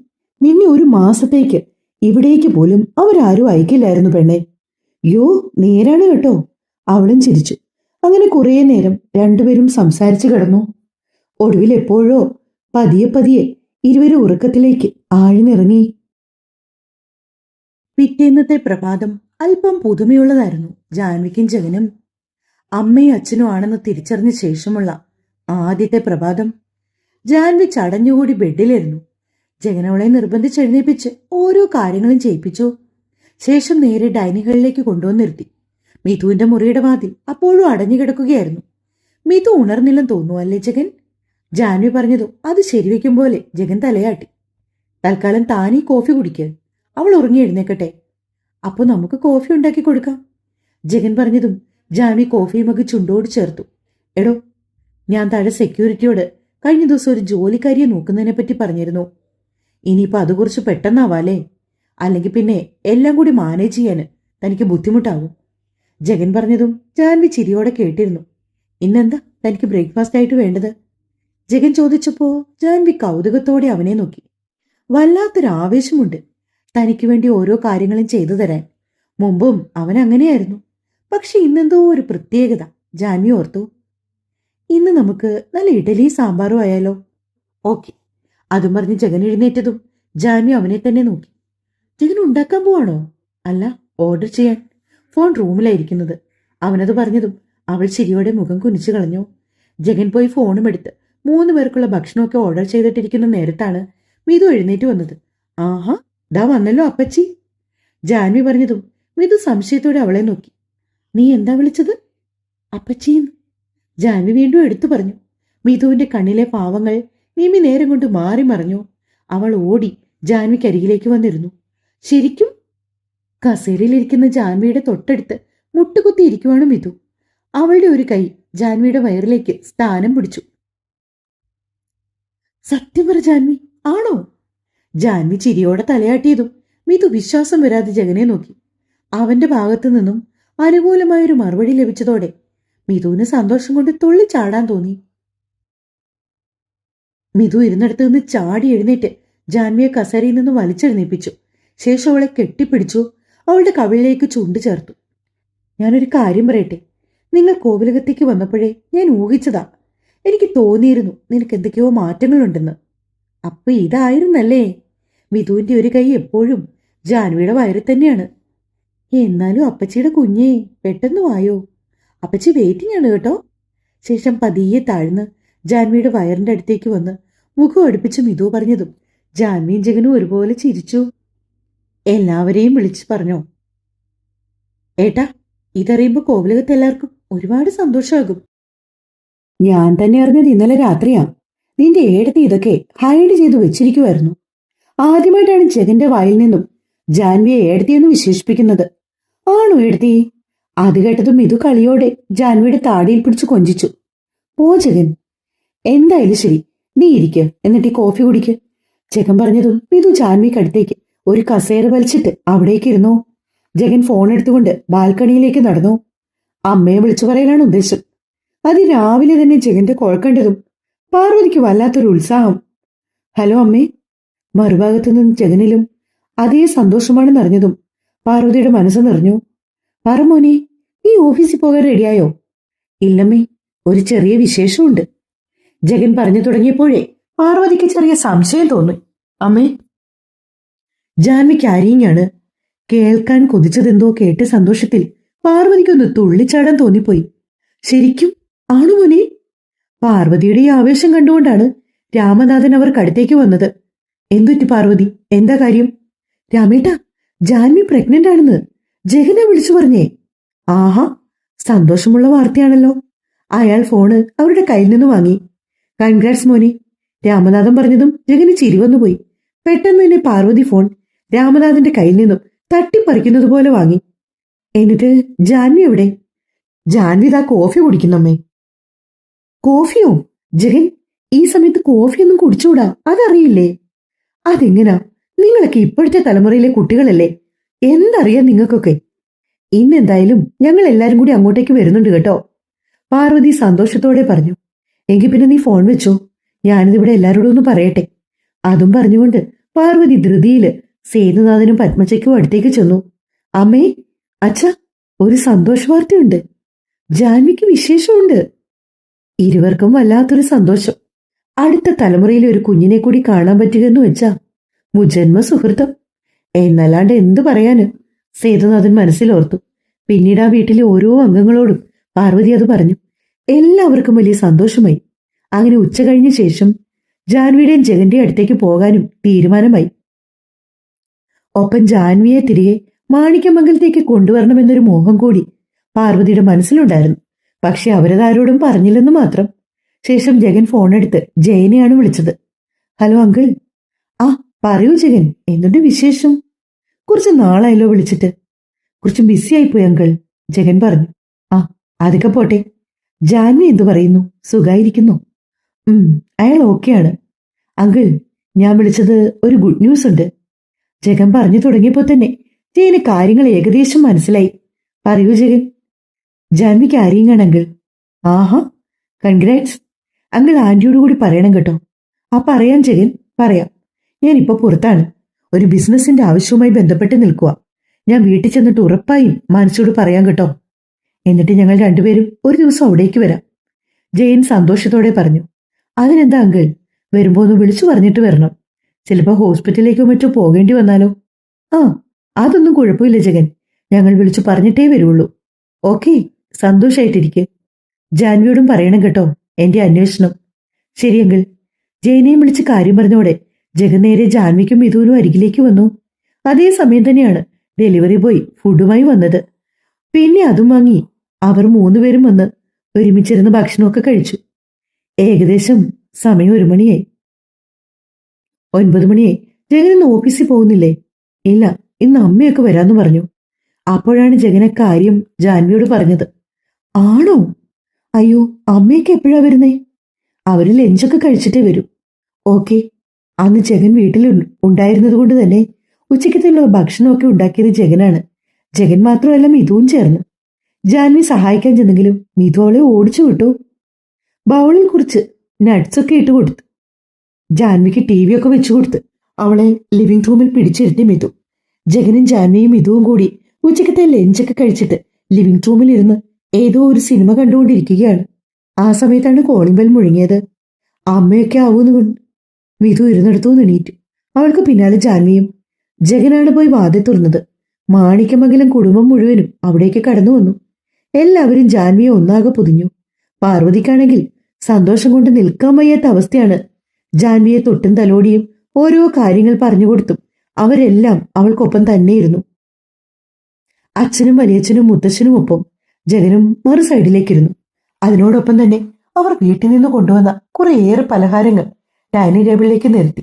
നിന്നെ 1 മാസത്തേക്ക് ഇവിടേക്ക് പോലും അവരാരും അയക്കില്ലായിരുന്നു പെണ്ണെ. യോ, നേരാണ് കേട്ടോ. അവളും ചിരിച്ചു. അങ്ങനെ കുറേ നേരം രണ്ടുപേരും സംസാരിച്ചു കിടന്നു. ഒടുവിൽ എപ്പോഴോ പതിയെ പതിയെ ഇരുവരും ഉറക്കത്തിലേക്ക് ആഴ്ന്നിറങ്ങി. പിറ്റേന്നത്തെ പ്രഭാതം അല്പം പുതുമയുള്ളതായിരുന്നു ജാൻവിക്കും ജഗനും. അമ്മയും അച്ഛനും ആണെന്ന് തിരിച്ചറിഞ്ഞ ശേഷമുള്ള ആദ്യത്തെ പ്രഭാതം. ജാൻവി ചടഞ്ഞുകൂടി ബെഡിലിരുന്നു. ജഗൻ അവളെ നിർബന്ധിച്ചെഴുന്നേപ്പിച്ച് ഓരോ കാര്യങ്ങളും ചെയ്യിപ്പിച്ചു. ശേഷം നേരെ ഡൈനിങ് ഹാളിലേക്ക് കൊണ്ടുവന്നിരുത്തി. മിഥുവിന്റെ മുറിയുടെ വാതിൽ അപ്പോഴും അടഞ്ഞു കിടക്കുകയായിരുന്നു. മിഥു ഉണർന്നില്ലെന്ന് തോന്നുന്നു അല്ലേ ജഗൻ? ജാൻവി പറഞ്ഞതും അത് ശരിവെക്കും പോലെ ജഗൻ തലയാട്ടി. തൽക്കാലം താനീ കോഫി കുടിക്കുക, അവൾ ഉറങ്ങി എഴുന്നേക്കട്ടെ. അപ്പൊ നമുക്ക് കോഫി ഉണ്ടാക്കി കൊടുക്കാം. ജഗൻ പറഞ്ഞതും ജാൻവി കോഫി മഗ് ചുണ്ടോട് ചേർത്തു. എടോ, ഞാൻ താഴെ സെക്യൂരിറ്റിയോട് കഴിഞ്ഞ ദിവസം ഒരു ജോലിക്കാരിയെ നോക്കുന്നതിനെ പറ്റി പറഞ്ഞിരുന്നു. ഇനിയിപ്പോൾ അത് കുറച്ച് പെട്ടെന്നാവാലേ, അല്ലെങ്കിൽ പിന്നെ എല്ലാം കൂടി മാനേജ് ചെയ്യാൻ തനിക്ക് ബുദ്ധിമുട്ടാവും. ജഗൻ പറഞ്ഞതും ജാൻവി ചിരിയോടെ കേട്ടിരുന്നു. ഇന്നെന്താ തനിക്ക് ബ്രേക്ക്ഫാസ്റ്റ് ആയിട്ട് വേണ്ടത്? ജഗൻ ചോദിച്ചപ്പോ ജാൻവി കൗതുകത്തോടെ അവനെ നോക്കി. വല്ലാത്തൊരു ആവേശമുണ്ട് തനിക്ക് വേണ്ടി ഓരോ കാര്യങ്ങളും ചെയ്തു തരാൻ. മുമ്പും അവൻ അങ്ങനെയായിരുന്നു. പക്ഷെ ഇന്നെന്തോ ഒരു പ്രത്യേകത ജാൻവി ഓർത്തു. ഇന്ന് നമുക്ക് നല്ല ഇഡലി സാമ്പാറും ആയാലോ? ഓക്കെ. അതും പറഞ്ഞ് ജഗൻ എഴുന്നേറ്റതും ജാൻവി അവനെ തന്നെ നോക്കി. ജഗൻ ഉണ്ടാക്കാൻ പോവാണോ? അല്ല, ഓർഡർ ചെയ്യാൻ. ഫോൺ റൂമിലായിരിക്കുന്നത്. അവനത് പറഞ്ഞതും അവൾ ചിരിയോടെ മുഖം കുനിച്ചു കളഞ്ഞു. ജഗൻ പോയി ഫോണും എടുത്ത് 3 പേർക്കുള്ള ഭക്ഷണമൊക്കെ ഓർഡർ ചെയ്തിട്ടിരിക്കുന്ന നേരത്താണ് മിതു എഴുന്നേറ്റ് വന്നത്. ആഹാ, ദാ വന്നല്ലോ അപ്പച്ചി. ജാൻവി പറഞ്ഞതും മിതു സംശയത്തോടെ അവളെ നോക്കി. നീ എന്താ വിളിച്ചത്? അപ്പച്ചിന്ന്. ജാൻവി വീണ്ടും എടുത്തു പറഞ്ഞു. മിതുവിന്റെ കണ്ണിലെ പാവങ്ങൾ നിമി നേരം കൊണ്ട് മാറി മറിഞ്ഞു. അവൾ ഓടി ജാൻവിക്കരികിലേക്ക് വന്നിരുന്നു. ശരിക്കും? കസേരയിലിരിക്കുന്ന ജാൻവിയുടെ തൊട്ടടുത്ത് മുട്ടുകുത്തിയിരിക്കുവാണ് മിതു. അവളുടെ ഒരു കൈ ജാൻവിയുടെ വയറിലേക്ക് സ്ഥാനം പിടിച്ചു. സത്യം പറ ജാൻവി, ആണോ? ജാൻവി ചിരിയോടെ തലയാട്ടിയതും മിതു വിശ്വാസം വരാതെ ജഗനെ നോക്കി. അവന്റെ ഭാഗത്തു നിന്നും അനുകൂലമായൊരു മറുപടി ലഭിച്ചതോടെ മിതുവിന് സന്തോഷം കൊണ്ട് തുള്ളിച്ചാടാൻ തോന്നി. മിതു ഇരുന്നിടത്ത് നിന്ന് ചാടി എഴുന്നേറ്റ് ജാൻവിയെ കസേരയിൽ നിന്ന് വലിച്ചെഴുന്നേപ്പിച്ചു. ശേഷം അവളെ കെട്ടിപ്പിടിച്ചു. അവളുടെ കവിളിലേക്ക് ചുണ്ടു ചേർത്തു. ഞാനൊരു കാര്യം പറയട്ടെ. നിങ്ങൾ കോവിലകത്തേക്ക് വന്നപ്പോഴേ ഞാൻ ഊഹിച്ചതാ. എനിക്ക് തോന്നിയിരുന്നു നിനക്ക് എന്തൊക്കെയോ മാറ്റങ്ങളുണ്ടെന്ന്. അപ്പൊ ഇതായിരുന്നല്ലേ? മിതുവിന്റെ ഒരു കൈ എപ്പോഴും ജാൻവിയുടെ വയറിൽ തന്നെയാണ്. എന്നാലും അപ്പച്ചിയുടെ കുഞ്ഞേ, പെട്ടെന്ന് വായോ. അപ്പച്ചി വെയിറ്റിംഗ് ആണ് കേട്ടോ. ശേഷം പതിയെ താഴ്ന്ന് ജാൻവിയുടെ വയറിന്റെ അടുത്തേക്ക് വന്ന് മുഖം അടുപ്പിച്ച് മിതു പറഞ്ഞതും ജാൻവിയും ജഗനും ഒരുപോലെ ചിരിച്ചു. എല്ലാവരെയും വിളിച്ചു പറഞ്ഞോ, ഏട്ടാ, ഇതറിയുമ്പോ കോവിലകത്ത് എല്ലാവർക്കും ഒരുപാട് സന്തോഷമാകും. ഞാൻ തന്നെ അറിഞ്ഞത് ഇന്നലെ രാത്രിയാ. നിന്റെ ഏടത്തി ഇതൊക്കെ ഹൈഡ് ചെയ്തു വെച്ചിരിക്കുമായിരുന്നു. ആദ്യമായിട്ടാണ് ജഗന്റെ വായിൽ നിന്നും ജാൻവിയെ ഏടത്തിയെന്ന് വിശേഷിപ്പിക്കുന്നത്. ആണോ ഏടത്തി? അത് കേട്ടതും മിതു കളിയോടെ ജാൻവിയുടെ താടിയിൽ പിടിച്ചു കൊഞ്ചിച്ചു. പോ ജഗൻ. എന്തായാലും ശരി, നീ ഇരിക്ക്, എന്നിട്ട് ഈ കോഫി കുടിക്ക്. ജഗൻ പറഞ്ഞതും മിതു ജാൻവിക്കടുത്തേക്ക് ഒരു കസേര വലിച്ചിട്ട് അവിടേക്ക് ഇരുന്നു. ജഗൻ ഫോൺ എടുത്തുകൊണ്ട് ബാൽക്കണിയിലേക്ക് നടന്നു. അമ്മയെ വിളിച്ചു പറയലാണ് ഉദ്ദേശം. അതിരാവിലെ തന്നെ ജഗന്റെ കോൾ കണ്ടതും പാർവതിക്ക് വല്ലാത്തൊരു ഉത്സാഹം. ഹലോ അമ്മേ. മറുഭാഗത്തു നിന്നും ജഗനിലും അതേ സന്തോഷമാണെന്നറിഞ്ഞതും പാർവതിയുടെ മനസ്സ് നിറഞ്ഞു. പറ മോനെ, നീ ഓഫീസിൽ പോകാൻ റെഡിയായോ? ഇല്ലമ്മേ, ഒരു ചെറിയ വിശേഷമുണ്ട്. ജഗൻ പറഞ്ഞു തുടങ്ങിയപ്പോഴേ പാർവതിക്ക് ചെറിയ സംശയം തോന്നി. അമ്മേ. ജാൻവിക്ക് അരിഞ്ഞാണ്. കേൾക്കാൻ കൊതിച്ചതെന്തോ കേട്ട സന്തോഷത്തിൽ പാർവതിക്കൊന്ന് തുള്ളിച്ചാടാൻ തോന്നിപ്പോയി. ശരിക്കും ആണു മോനെ? പാർവതിയുടെ ഈ ആവേശം കണ്ടുകൊണ്ടാണ് രാമനാഥൻ അവർക്കടുത്തേക്ക് വന്നത്. എന്തുറ്റി പാർവതി, എന്താ കാര്യം? രാമേട്ടാ, ജാൻവി പ്രഗ്നന്റ് ആണെന്ന് ജഗനെ വിളിച്ചു പറഞ്ഞേ. ആഹാ, സന്തോഷമുള്ള വാർത്തയാണല്ലോ. അയാൾ ഫോണ് അവരുടെ കയ്യിൽ നിന്ന് വാങ്ങി. കൺഗ്രാറ്റ്സ് മോനെ. രാമനാഥൻ പറഞ്ഞതും ജഗന് ചിരി വന്നുപോയി. പെട്ടെന്ന് തന്നെ പാർവതി ഫോൺ രാമനാഥന്റെ കയ്യിൽ നിന്നും തട്ടിപ്പറിക്കുന്നത് പോലെ വാങ്ങി. എന്നിട്ട് ജാൻവി എവിടെ? ജാൻവി ഇതാ കോഫി കുടിക്കുന്നമ്മേ. കോഫിയോ? ജഗൻ, ഈ സമയത്ത് കോഫിയൊന്നും കുടിച്ചുകൂടാ, അതറിയില്ലേ? അതെങ്ങനാ? നിങ്ങളൊക്കെ ഇപ്പോഴത്തെ തലമുറയിലെ കുട്ടികളല്ലേ, എന്തറിയാം നിങ്ങൾക്കൊക്കെ. ഇന്നെന്തായാലും ഞങ്ങൾ എല്ലാരും കൂടി അങ്ങോട്ടേക്ക് വരുന്നുണ്ട് കേട്ടോ, പാർവതി സന്തോഷത്തോടെ പറഞ്ഞു. എങ്കിൽ പിന്നെ നീ ഫോൺ വെച്ചോ, ഞാനിതിവിടെ എല്ലാവരോടും ഒന്ന് പറയട്ടെ. അതും പറഞ്ഞുകൊണ്ട് പാർവതി ധൃതിയില് സേതുനാഥനും പത്മജയ്ക്കും അടുത്തേക്ക് ചെന്നു. അമ്മേ, അച്ഛ, ഒരു സന്തോഷ വാർത്തയുണ്ട്. ജാൻവിക്ക് വിശേഷമുണ്ട്. ഇരുവർക്കും വല്ലാത്തൊരു സന്തോഷം. അടുത്ത തലമുറയിലെ ഒരു കുഞ്ഞിനെ കൂടി കാണാൻ പറ്റുകയെന്ന് വെച്ചാ മുജന്മ സുഹൃത്തം. എന്നല്ലാണ്ട് എന്തു പറയാന്, സേതുനാഥൻ മനസ്സിലോർത്തു. പിന്നീട് ആ വീട്ടിലെ ഓരോ അംഗങ്ങളോടും പാർവതി അത് പറഞ്ഞു. എല്ലാവർക്കും വലിയ സന്തോഷമായി. അങ്ങനെ ഉച്ച കഴിഞ്ഞ ശേഷം ജാൻവിയുടെയും ജഗന്റെയും അടുത്തേക്ക് പോകാനും തീരുമാനമായി. ഒപ്പം ജാൻവിയെ തിരികെ മാണിക്യമംഗലത്തേക്ക് കൊണ്ടുവരണമെന്നൊരു മോഹം കൂടി പാർവതിയുടെ മനസ്സിലുണ്ടായിരുന്നു. പക്ഷെ അവരതാരോടും പറഞ്ഞില്ലെന്ന് മാത്രം. ശേഷം ജഗൻ ഫോണെടുത്ത് ജയനെയാണ് വിളിച്ചത്. Hello uncle. ആ പറയൂ ജഗൻ, എന്തുണ്ട് വിശേഷം? കുറച്ച് നാളായല്ലോ വിളിച്ചിട്ട്. കുറച്ച് ബിസി ആയിപ്പോയി അങ്കിൾ, ജഗൻ പറഞ്ഞു. ആ, അതൊക്കെ പോട്ടെ. ജാൻവി എന്തു പറയുന്നു? സുഖായിരിക്കുന്നു? അയാൾ ഓക്കെയാണ്. അങ്കിൾ, ഞാൻ വിളിച്ചത് ഒരു ഗുഡ് ന്യൂസ് ഉണ്ട്. ജഗൻ പറഞ്ഞു തുടങ്ങിയപ്പോൾ തന്നെ ജയന് കാര്യങ്ങൾ ഏകദേശം മനസ്സിലായി. പറയൂ ജഗൻ. ജാൻവിക്ക് ആരെയാണ് അങ്കിൾ? ആഹാ, കൺഗ്രാറ്റ്സ്. അങ്കിൾ ആന്റിയോട് കൂടി പറയണം കേട്ടോ. ആ പറയാം ജഗൻ, പറയാം. ഞാനിപ്പോ പുറത്താണ്, ഒരു ബിസിനസിന്റെ ആവശ്യവുമായി ബന്ധപ്പെട്ട് നിൽക്കുക. ഞാൻ വീട്ടിൽ ചെന്നിട്ട് ഉറപ്പായും മനസ്സോട് പറയാം കേട്ടോ. എന്നിട്ട് ഞങ്ങൾ രണ്ടുപേരും ഒരു ദിവസം അവിടേക്ക് വരാം. ജയൻ സന്തോഷത്തോടെ പറഞ്ഞു. അതിനെന്താ അങ്കിൾ, വരുമ്പോ ഒന്ന് വിളിച്ചു പറഞ്ഞിട്ട് വരണം. ചിലപ്പോ ഹോസ്പിറ്റലിലേക്കോ മറ്റോ പോകേണ്ടി വന്നാലോ? ആ, അതൊന്നും കുഴപ്പമില്ല ജഗൻ, ഞങ്ങൾ വിളിച്ചു പറഞ്ഞിട്ടേ വരുള്ളൂ. ഓക്കെ, സന്തോഷായിട്ടിരിക്കെ. ജാൻവിയോടും പറയണം കേട്ടോ എന്റെ അന്വേഷണം. ശരി അങ്കിൾ. ജയനെയും വിളിച്ച് കാര്യം പറഞ്ഞോടെ ജഗൻ നേരെ ജാൻവിക്കും മിഥുവിനും അരികിലേക്ക് വന്നു. അതേ സമയം തന്നെയാണ് ഡെലിവറി ബോയ് ഫുഡുമായി വന്നത്. പിന്നെ അതും വാങ്ങി അവർ മൂന്നുപേരും വന്ന് ഒരുമിച്ചിരുന്ന് ഭക്ഷണമൊക്കെ കഴിച്ചു. ഏകദേശം സമയം 1 മണിയായി. 9 മണിയായി. ജഗൻ ഇന്ന് ഓഫീസിൽ പോകുന്നില്ലേ? ഇല്ല, ഇന്ന് അമ്മയൊക്കെ വരാന്ന് പറഞ്ഞു. അപ്പോഴാണ് ജഗൻ കാര്യം ജാൻവിയോട് പറഞ്ഞത്. ആണോ? അയ്യോ, അമ്മയൊക്കെ എപ്പോഴാ വരുന്നേ? അവര് ലഞ്ചൊക്കെ കഴിച്ചിട്ടേ വരൂ. ഓക്കെ. അന്ന് ജഗൻ വീട്ടിൽ ഉണ്ടായിരുന്നത് കൊണ്ട് തന്നെ ഉച്ചയ്ക്കത്തേക്കുള്ള ഭക്ഷണമൊക്കെ ഉണ്ടാക്കിയത് ജഗനാണ്. ജഗൻ മാത്രമല്ല, മിഥുവും ചേർന്ന്. ജാൻവി സഹായിക്കാൻ ചെന്നെങ്കിലും മിഥു അവളെ ഓടിച്ചു വിട്ടു. ബൗളിൽ കുറിച്ച് നട്ട്സൊക്കെ ഇട്ട് കൊടുത്തു. ജാൻവിക്ക് TV ഒക്കെ വെച്ചു കൊടുത്ത് അവളെ ലിവിംഗ് റൂമിൽ പിടിച്ചിരുത്തി മിഥു. ജഗനും ജാൻവിയും മിഥുവും കൂടി ഉച്ചയ്ക്കത്തെ ലഞ്ചൊക്കെ കഴിച്ചിട്ട് ലിവിംഗ് റൂമിൽ ഇരുന്ന് ഏതോ ഒരു സിനിമ കണ്ടുകൊണ്ടിരിക്കുകയാണ്. ആ സമയത്താണ് കോളിംഗ് ബെൽ മുഴങ്ങിയത്. അമ്മയൊക്കെ ആവുന്നുകൊണ്ട് മിഥു ഇരുന്നിടത്തു എണീറ്റു. അവൾക്ക് പിന്നാലെ ജാൻവിയും. ജഗനാണ് പോയി വാതിൽ തുറന്നത്. മാണിക്യമംഗലം കുടുംബം മുഴുവനും അവിടേക്ക് കടന്നു വന്നു. എല്ലാവരും ജാൻവിയെ ഒന്നാകെ പൊതിഞ്ഞു. പാർവതിക്കാണെങ്കിൽ സന്തോഷം കൊണ്ട് നിൽക്കാൻ വയ്യാത്ത അവസ്ഥയാണ്. ജാൻവിയെ തൊട്ടും തലോടിയും ഓരോ കാര്യങ്ങൾ പറഞ്ഞുകൊടുത്തും അവരെല്ലാം അവൾക്കൊപ്പം തന്നെയിരുന്നു. അച്ഛനും വലിയച്ഛനും മുത്തച്ഛനും ഒപ്പം ജഗനും മറു സൈഡിലേക്കിരുന്നു. അതിനോടൊപ്പം തന്നെ അവർ വീട്ടിൽ നിന്ന് കൊണ്ടുവന്ന കുറേയേറെ പലഹാരങ്ങൾ ഡൈനിങ് ടേബിളിലേക്ക് നിരത്തി.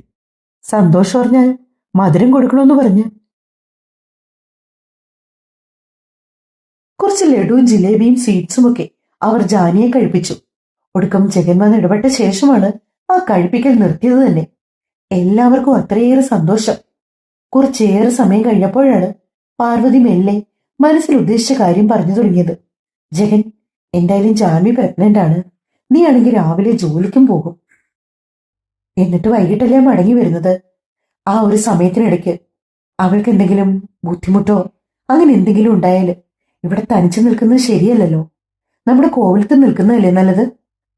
സന്തോഷം പറഞ്ഞാൽ മധുരം കൊടുക്കണമെന്ന് പറഞ്ഞ് കുറച്ച് ലഡുവും ജിലേബിയും സ്വീറ്റ്സും ഒക്കെ അവർ ജാനിയെ കഴിപ്പിച്ചു. ഒടുക്കം ജഗൻ വന്ന് ഇടപെട്ട ശേഷമാണ് ആ കഴിപ്പിക്കൽ നിർത്തിയത് തന്നെ. എല്ലാവർക്കും അത്രയേറെ സന്തോഷം. കുറച്ചേറെ സമയം കഴിഞ്ഞപ്പോഴാണ് പാർവതി മെല്ലെ മനസ്സിൽ ഉദ്ദേശിച്ച കാര്യം പറഞ്ഞു തുടങ്ങിയത്. ജഗൻ, എന്തായാലും ജാൻവി പ്രഗ്നന്റ് ആണ്. നീ ആണെങ്കിൽ രാവിലെ ജോലിക്കും പോകും. എന്നിട്ട് വൈകിട്ടല്ലേ മടങ്ങി വരുന്നത്. ആ ഒരു സമയത്തിനിടയ്ക്ക് അവൾക്ക് എന്തെങ്കിലും ബുദ്ധിമുട്ടോ അങ്ങനെ എന്തെങ്കിലും ഉണ്ടായാൽ ഇവിടെ തനിച്ചു നിൽക്കുന്നത് ശരിയല്ലല്ലോ. നമ്മുടെ കോവിലത്ത് നിൽക്കുന്നതല്ലേ നല്ലത്.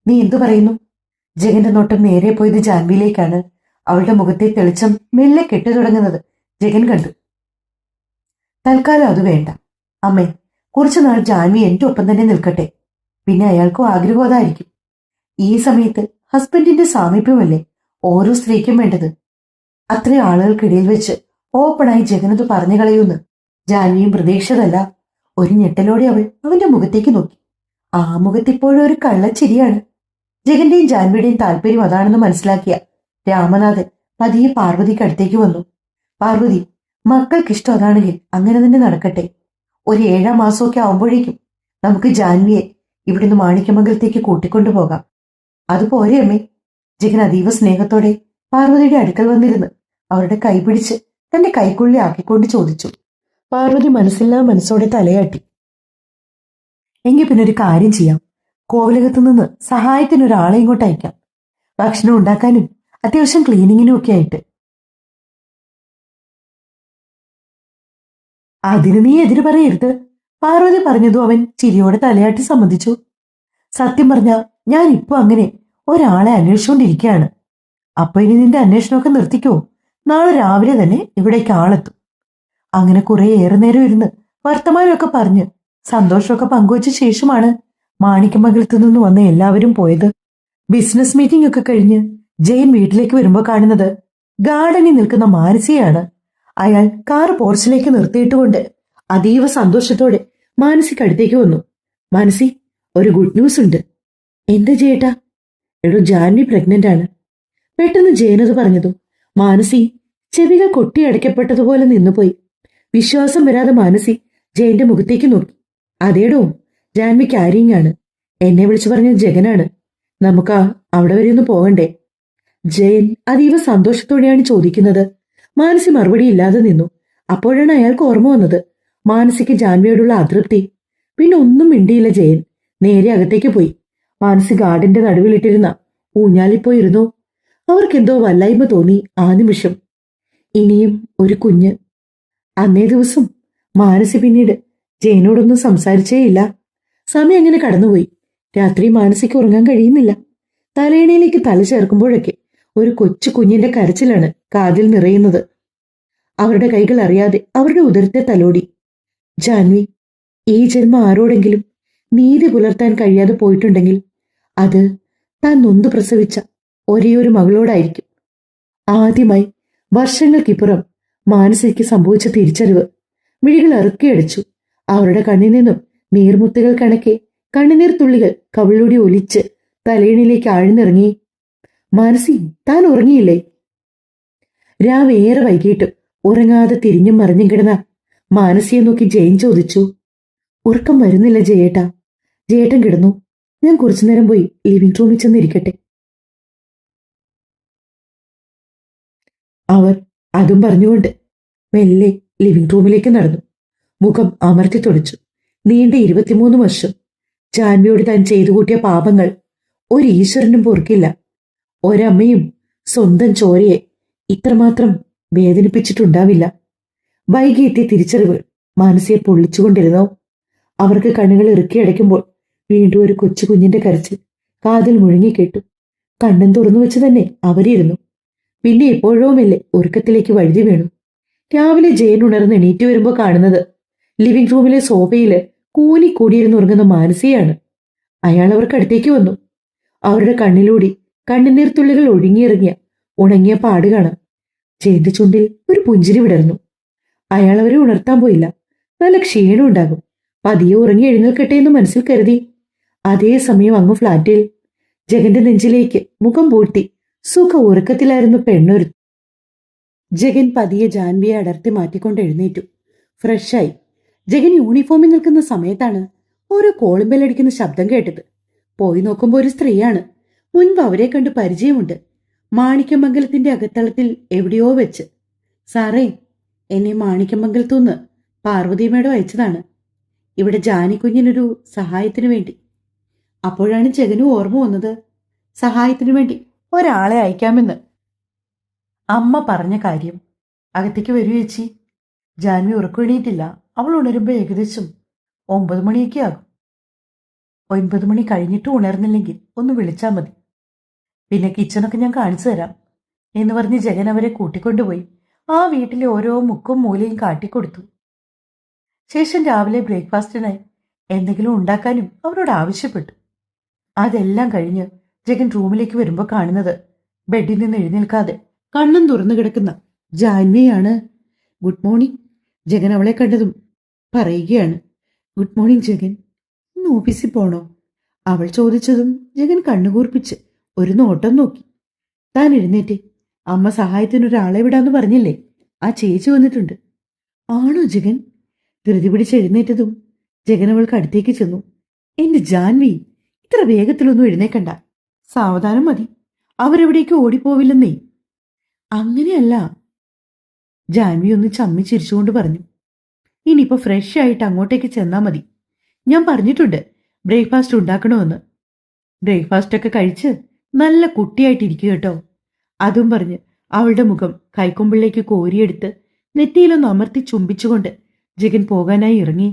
നീ എന്തു പറയുന്നു? ജഗന്റെ നോട്ടം നേരെ പോയത് ജാൻവിയിലേക്കാണ്. അവളുടെ മുഖത്തെ തെളിച്ചം മെല്ലെ കെട്ടു തുടങ്ങുന്നത് ജഗൻ കണ്ടു. തൽക്കാലം അത് വേണ്ട അമ്മേ. കുറച്ചുനാൾ ജാൻവി എന്റെ ഒപ്പം തന്നെ നിൽക്കട്ടെ. പിന്നെ അയാൾക്കും ആഗ്രഹം അതായിരിക്കും. ഈ സമയത്ത് ഹസ്ബൻഡിന്റെ സാമീപ്യമല്ലേ ഓരോ സ്ത്രീക്കും വേണ്ടത്. അത്രയും ആളുകൾക്കിടയിൽ വെച്ച് ഓപ്പണായി ജഗനത് പറഞ്ഞു കളയുമെന്ന് ജാൻവിയും പ്രതീക്ഷിച്ചതല്ല. ഒരു ഞെട്ടലോടെ അവൾ അവന്റെ മുഖത്തേക്ക് നോക്കി. ആ മുഖത്തിപ്പോഴും ഒരു കള്ളച്ചിരിയാണ്. ജഗന്റെയും ജാൻവിയുടെയും താല്പര്യം അതാണെന്ന് മനസ്സിലാക്കിയ രാമനാഥൻ പതിയെ പാർവതിക്ക് അടുത്തേക്ക് വന്നു. പാർവതി, മക്കൾക്കിഷ്ടം അതാണെങ്കിൽ അങ്ങനെ തന്നെ നടക്കട്ടെ. ഒരു 7-ാം മാസമൊക്കെ ആവുമ്പോഴേക്കും നമുക്ക് ജാൻവിയെ ഇവിടുന്ന് മാണിക്യമംഗലത്തേക്ക് കൂട്ടിക്കൊണ്ടുപോകാം. അതുപോരെ അമ്മേ? ജഗൻ അതീവ സ്നേഹത്തോടെ പാർവതിയുടെ അടുക്കൽ വന്നിരുന്ന് അവരുടെ കൈപിടിച്ച് തന്റെ കൈക്കുള്ളി ആക്കിക്കൊണ്ട് ചോദിച്ചു. പാർവതി മനസ്സില്ലാ മനസ്സോടെ തലയാട്ടി. എങ്കിൽ പിന്നെ ഒരു കാര്യം ചെയ്യാം. കോവിലകത്തു നിന്ന് സഹായത്തിന് ഒരാളെ ഇങ്ങോട്ട് അയക്കാം. ഭക്ഷണം ഉണ്ടാക്കാനും അത്യാവശ്യം ക്ലീനിങ്ങിനും ഒക്കെ ആയിട്ട്. അതിന് നീ എതിര് പറയരുത്. പാർവതി പറഞ്ഞതും അവൻ ചിരിയോടെ തലയാട്ടി സമ്മതിച്ചു. സത്യം പറഞ്ഞ ഞാൻ ഇപ്പൊ അങ്ങനെ ഒരാളെ അന്വേഷിച്ചുകൊണ്ടിരിക്കുകയാണ്. അപ്പൊ ഇനി നിന്റെ അന്വേഷണമൊക്കെ നിർത്തിക്കോ. നാളെ രാവിലെ തന്നെ ഇവിടേക്ക് ആളെത്തും. അങ്ങനെ കുറേയേറെ നേരം ഇരുന്ന് വർത്തമാനമൊക്കെ പറഞ്ഞ് സന്തോഷമൊക്കെ പങ്കുവച്ച ശേഷമാണ് മാണിക്യമംഗലത്തു നിന്ന് വന്ന് എല്ലാവരും പോയത്. ബിസിനസ് മീറ്റിംഗ് ഒക്കെ കഴിഞ്ഞ് ജയൻ വീട്ടിലേക്ക് വരുമ്പോൾ കാണുന്നത് ഗാർഡനിൽ നിൽക്കുന്ന മാനസിയാണ്. അയാൾ കാർ പോർച്ചിലേക്ക് നിർത്തിയിട്ടുകൊണ്ട് അതീവ സന്തോഷത്തോടെ മാനസിക്ക് അടുത്തേക്ക് വന്നു. മാനസി, ഒരു ഗുഡ് ന്യൂസ് ഉണ്ട്. എന്താ ജയേട്ടാ? എടോ, ജാൻവി പ്രഗ്നന്റ് ആണ്. പെട്ടെന്ന് ജയനത് പറഞ്ഞതും മാനസി ചെവികൾ കൊട്ടിയടയ്ക്കപ്പെട്ടതുപോലെ നിന്നുപോയി. വിശ്വാസം വരാതെ മാനസി ജയന്റെ മുഖത്തേക്ക് നോക്കി. അതേടോ, ജാൻവി ക്യാരിങ് ആണ്. എന്നെ വിളിച്ചു പറഞ്ഞ ജഗനാണ്. നമുക്ക് അവിടെ വരെ ഒന്ന് പോകണ്ടേ? ജയൻ അതീവ സന്തോഷത്തോടെയാണ് ചോദിക്കുന്നത്. മാനസി മറുപടി ഇല്ലാതെ നിന്നു. അപ്പോഴാണ് അയാൾക്ക് ഓർമ്മ വന്നത് മാനസിക്ക് ജാൻവിയോടുള്ള അതൃപ്തി. പിന്നെ ഒന്നും മിണ്ടിയില്ല ജയൻ. നേരെ അകത്തേക്ക് പോയി. മാനസി ഗാർഡന്റെ നടുവിലിട്ടിരുന്ന ഊഞ്ഞാലിപ്പോയിരുന്നു. അവർക്കെന്തോ വല്ലായ്മ തോന്നി ആ നിമിഷം. ഇനിയും ഒരു കുഞ്ഞ്. അന്നേ ദിവസം മാനസി പിന്നീട് ജയനോടൊന്നും സംസാരിച്ചേയില്ല. സമയം അങ്ങനെ കടന്നുപോയി. രാത്രി മാനസിക്ക് ഉറങ്ങാൻ കഴിയുന്നില്ല. തലയിണയിലേക്ക് തല ചേർക്കുമ്പോഴൊക്കെ ഒരു കൊച്ചു കുഞ്ഞിന്റെ കരച്ചിലാണ് കാതിൽ നിറയുന്നത്. അവരുടെ കൈകൾ അറിയാതെ അവരുടെ ഉദരത്തെ തലോടി. ജാൻവി, ഈ ജന്മം ആരോടെങ്കിലും നീതി പുലർത്താൻ കഴിയാതെ പോയിട്ടുണ്ടെങ്കിൽ അത് താൻ നൊന്തു പ്രസവിച്ച ഒരേയൊരു മകളോടായിരിക്കും. ആദ്യമായി വർഷങ്ങൾക്കിപ്പുറം മാനസിക്ക് സംഭവിച്ച തിരിച്ചറിവ്. മിഴികൾ ഇറുക്കിയടിച്ചു. അവരുടെ കണ്ണിൽ നിന്നും നീർമുത്തുകൾ കണക്കെ കണ്ണുനീർ തുള്ളികൾ കവിളൂടി ഒലിച്ച് തലയിണിലേക്ക് ആഴ്ന്നിറങ്ങി. മാനസി, താൻ ഉറങ്ങിയില്ലേ? രാവ് ഏറെ വൈകിട്ടും ഉറങ്ങാതെ തിരിഞ്ഞും മറിഞ്ഞും കിടന്ന മാനസിയെ നോക്കി ജയൻ ചോദിച്ചു. ഉറക്കം വരുന്നില്ല ജയേട്ടാ. ജയേട്ടൻ കിടന്നു. ഞാൻ കുറച്ചുനേരം പോയി ലിവിംഗ് റൂമിൽ ചെന്നിരിക്കട്ടെ. അവർ അതും പറഞ്ഞുകൊണ്ട് മെല്ലെ ലിവിംഗ് റൂമിലേക്ക് നടന്നു. മുഖം അമർത്തി തുടച്ചു. നീണ്ട 23 വർഷം ജാൻവിയോട് താൻ ചെയ്തു കൂട്ടിയ പാപങ്ങൾ ഒരു ഈശ്വരനും പൊറുക്കില്ല. ഒരമ്മയും സ്വന്തം ചോരയെ ഇത്രമാത്രം വേദനിപ്പിച്ചിട്ടുണ്ടാവില്ല. വൈകി എത്തിയ തിരിച്ചറിവ് മാനസിയെ പൊള്ളിച്ചുകൊണ്ടിരുന്നോ. അവർക്ക് കണ്ണുകൾ ഇറുക്കിയടയ്ക്കുമ്പോൾ വീണ്ടും ഒരു കൊച്ചു കുഞ്ഞിന്റെ കരച്ചിൽ കാതിൽ മുഴങ്ങിക്കേട്ടു. കണ്ണും തുറന്നു വെച്ച് തന്നെ അവരിരുന്നു. പിന്നെ എപ്പോഴോമല്ലേ ഉറക്കത്തിലേക്ക് വഴുതി വീണു. രാവിലെ ജയൻ ഉണർന്ന് എണീറ്റ് വരുമ്പോൾ കാണുന്നത് ലിവിംഗ് റൂമിലെ സോഫയില് കൂനിക്കൂടിയിരുന്ന് ഉറങ്ങുന്ന മാനസിയാണ്. അയാൾ അവർക്ക് അടുത്തേക്ക് വന്നു. അവരുടെ കണ്ണിലൂടെ കണ്ണുനീർ തുള്ളികൾ ഒഴുങ്ങിയിറങ്ങിയ ഉണങ്ങിയ പാട് കാണാം. ജയന്റെ ചുണ്ടിൽ ഒരു പുഞ്ചിരി വിടർന്നു. അയാൾ അവരെ ഉണർത്താൻ പോയില്ല. നല്ല ക്ഷീണം ഉണ്ടാകും, പതിയെ ഉറങ്ങി എഴുന്നേൽക്കട്ടെ എന്ന് മനസ്സിൽ കരുതി. അതേസമയം അങ്ങ് ഫ്ലാറ്റിൽ ജഗന്റെ നെഞ്ചിലേക്ക് മുഖം പൂഴ്ത്തി സുഖ ഉറക്കത്തിലായിരുന്നു പെണ്ണൊരു. ജഗൻ പതിയെ ജാൻവിയെ അടർത്തി മാറ്റിക്കൊണ്ട് എഴുന്നേറ്റു. ഫ്രഷായി. ജഗൻ യൂണിഫോമിൽ നിൽക്കുന്ന സമയത്താണ് ഓരോ കോളിംഗ് ബെല്ലടിക്കുന്ന ശബ്ദം കേട്ടത്. പോയി നോക്കുമ്പോൾ ഒരു സ്ത്രീയാണ്. മുൻപ് അവരെ കണ്ട് പരിചയമുണ്ട്. മാണിക്യമംഗലത്തിന്റെ അകത്തളത്തിൽ എവിടെയോ വെച്ച്. സാറേ, എന്നെ മാണിക്യമംഗലത്തുനിന്ന് പാർവതി മേഡം അയച്ചതാണ്. ഇവിടെ ജാനിക്കുഞ്ഞിനൊരു സഹായത്തിനു വേണ്ടി. അപ്പോഴാണ് ജഗന് ഓർമ്മ വന്നത്, സഹായത്തിനു വേണ്ടി ഒരാളെ അയക്കാമെന്ന് അമ്മ പറഞ്ഞ കാര്യം. അകത്തേക്ക് വരൂ ചേച്ചി. ജാൻവി ഉറക്കമെണീറ്റില്ല. അവൾ ഉണരുമ്പോൾ ഏകദേശം 9 മണിയൊക്കെ ആകും. 9 മണി കഴിഞ്ഞിട്ടും ഉണർന്നില്ലെങ്കിൽ ഒന്ന് വിളിച്ചാൽ മതി. പിന്നെ കിച്ചണൊക്കെ ഞാൻ കാണിച്ചു തരാം എന്ന് പറഞ്ഞ് ജഗൻ അവരെ കൂട്ടിക്കൊണ്ടുപോയി ആ വീട്ടിലെ ഓരോ മുക്കും മൂലയും കാട്ടിക്കൊടുത്തു. ശേഷം രാവിലെ ബ്രേക്ക്ഫാസ്റ്റിനായി എന്തെങ്കിലും ഉണ്ടാക്കാനും അവരോട് ആവശ്യപ്പെട്ടു. അതെല്ലാം കഴിഞ്ഞ് ജഗൻ റൂമിലേക്ക് വരുമ്പോൾ കാണുന്നത് ബെഡിൽ നിന്ന് എഴുന്നേൽക്കാതെ കണ്ണും തുറന്നു കിടക്കുന്ന ജാൻവിയാണ്. Good morning. ജഗൻ അവളെ കണ്ടതും പറയുകയാണ്. ഗുഡ് മോർണിംഗ് ജഗൻ, ഇന്ന് ഓഫീസിൽ പോണോ? അവൾ ചോദിച്ചതും ജഗൻ കണ്ണുകൂർപ്പിച്ച് ഒരു നോട്ടം നോക്കി. താൻ എഴുന്നേറ്റേ. അമ്മ സഹായത്തിനൊരാളെ വിടാന്ന് പറഞ്ഞില്ലേ, ആ ചേച്ചി വന്നിട്ടുണ്ട്. ആണോ ജഗൻ? ധൃതി പിടിച്ച് എഴുന്നേറ്റതും ജഗൻ അവൾക്ക് അടുത്തേക്ക് ചെന്നു. എന്റെ ജാൻവി, ഇത്ര വേഗത്തിലൊന്നും എഴുന്നേക്കണ്ട. സാവധാനം മതി. അവരെവിടേക്ക് ഓടിപ്പോവില്ലെന്നേ. അങ്ങനെയല്ല, ജാൻവി ഒന്ന് ചമ്മി ചിരിച്ചുകൊണ്ട് പറഞ്ഞു. ഇനിയിപ്പോ ഫ്രഷ് ആയിട്ട് അങ്ങോട്ടേക്ക് ചെന്നാ മതി. ഞാൻ പറഞ്ഞിട്ടുണ്ട് ബ്രേക്ക്ഫാസ്റ്റ് ഉണ്ടാക്കണമെന്ന്. ബ്രേക്ക്ഫാസ്റ്റ് ഒക്കെ കഴിച്ച് നല്ല കുട്ടിയായിട്ടിരിക്കുക കേട്ടോ. അതും പറഞ്ഞ് അവളുടെ മുഖം കൈക്കൊമ്പിളിലേക്ക് കോരിയെടുത്ത് നെറ്റിയിലൊന്ന് അമർത്തി ചുംബിച്ചുകൊണ്ട് ജഗൻ പോകാനായി ഇറങ്ങി.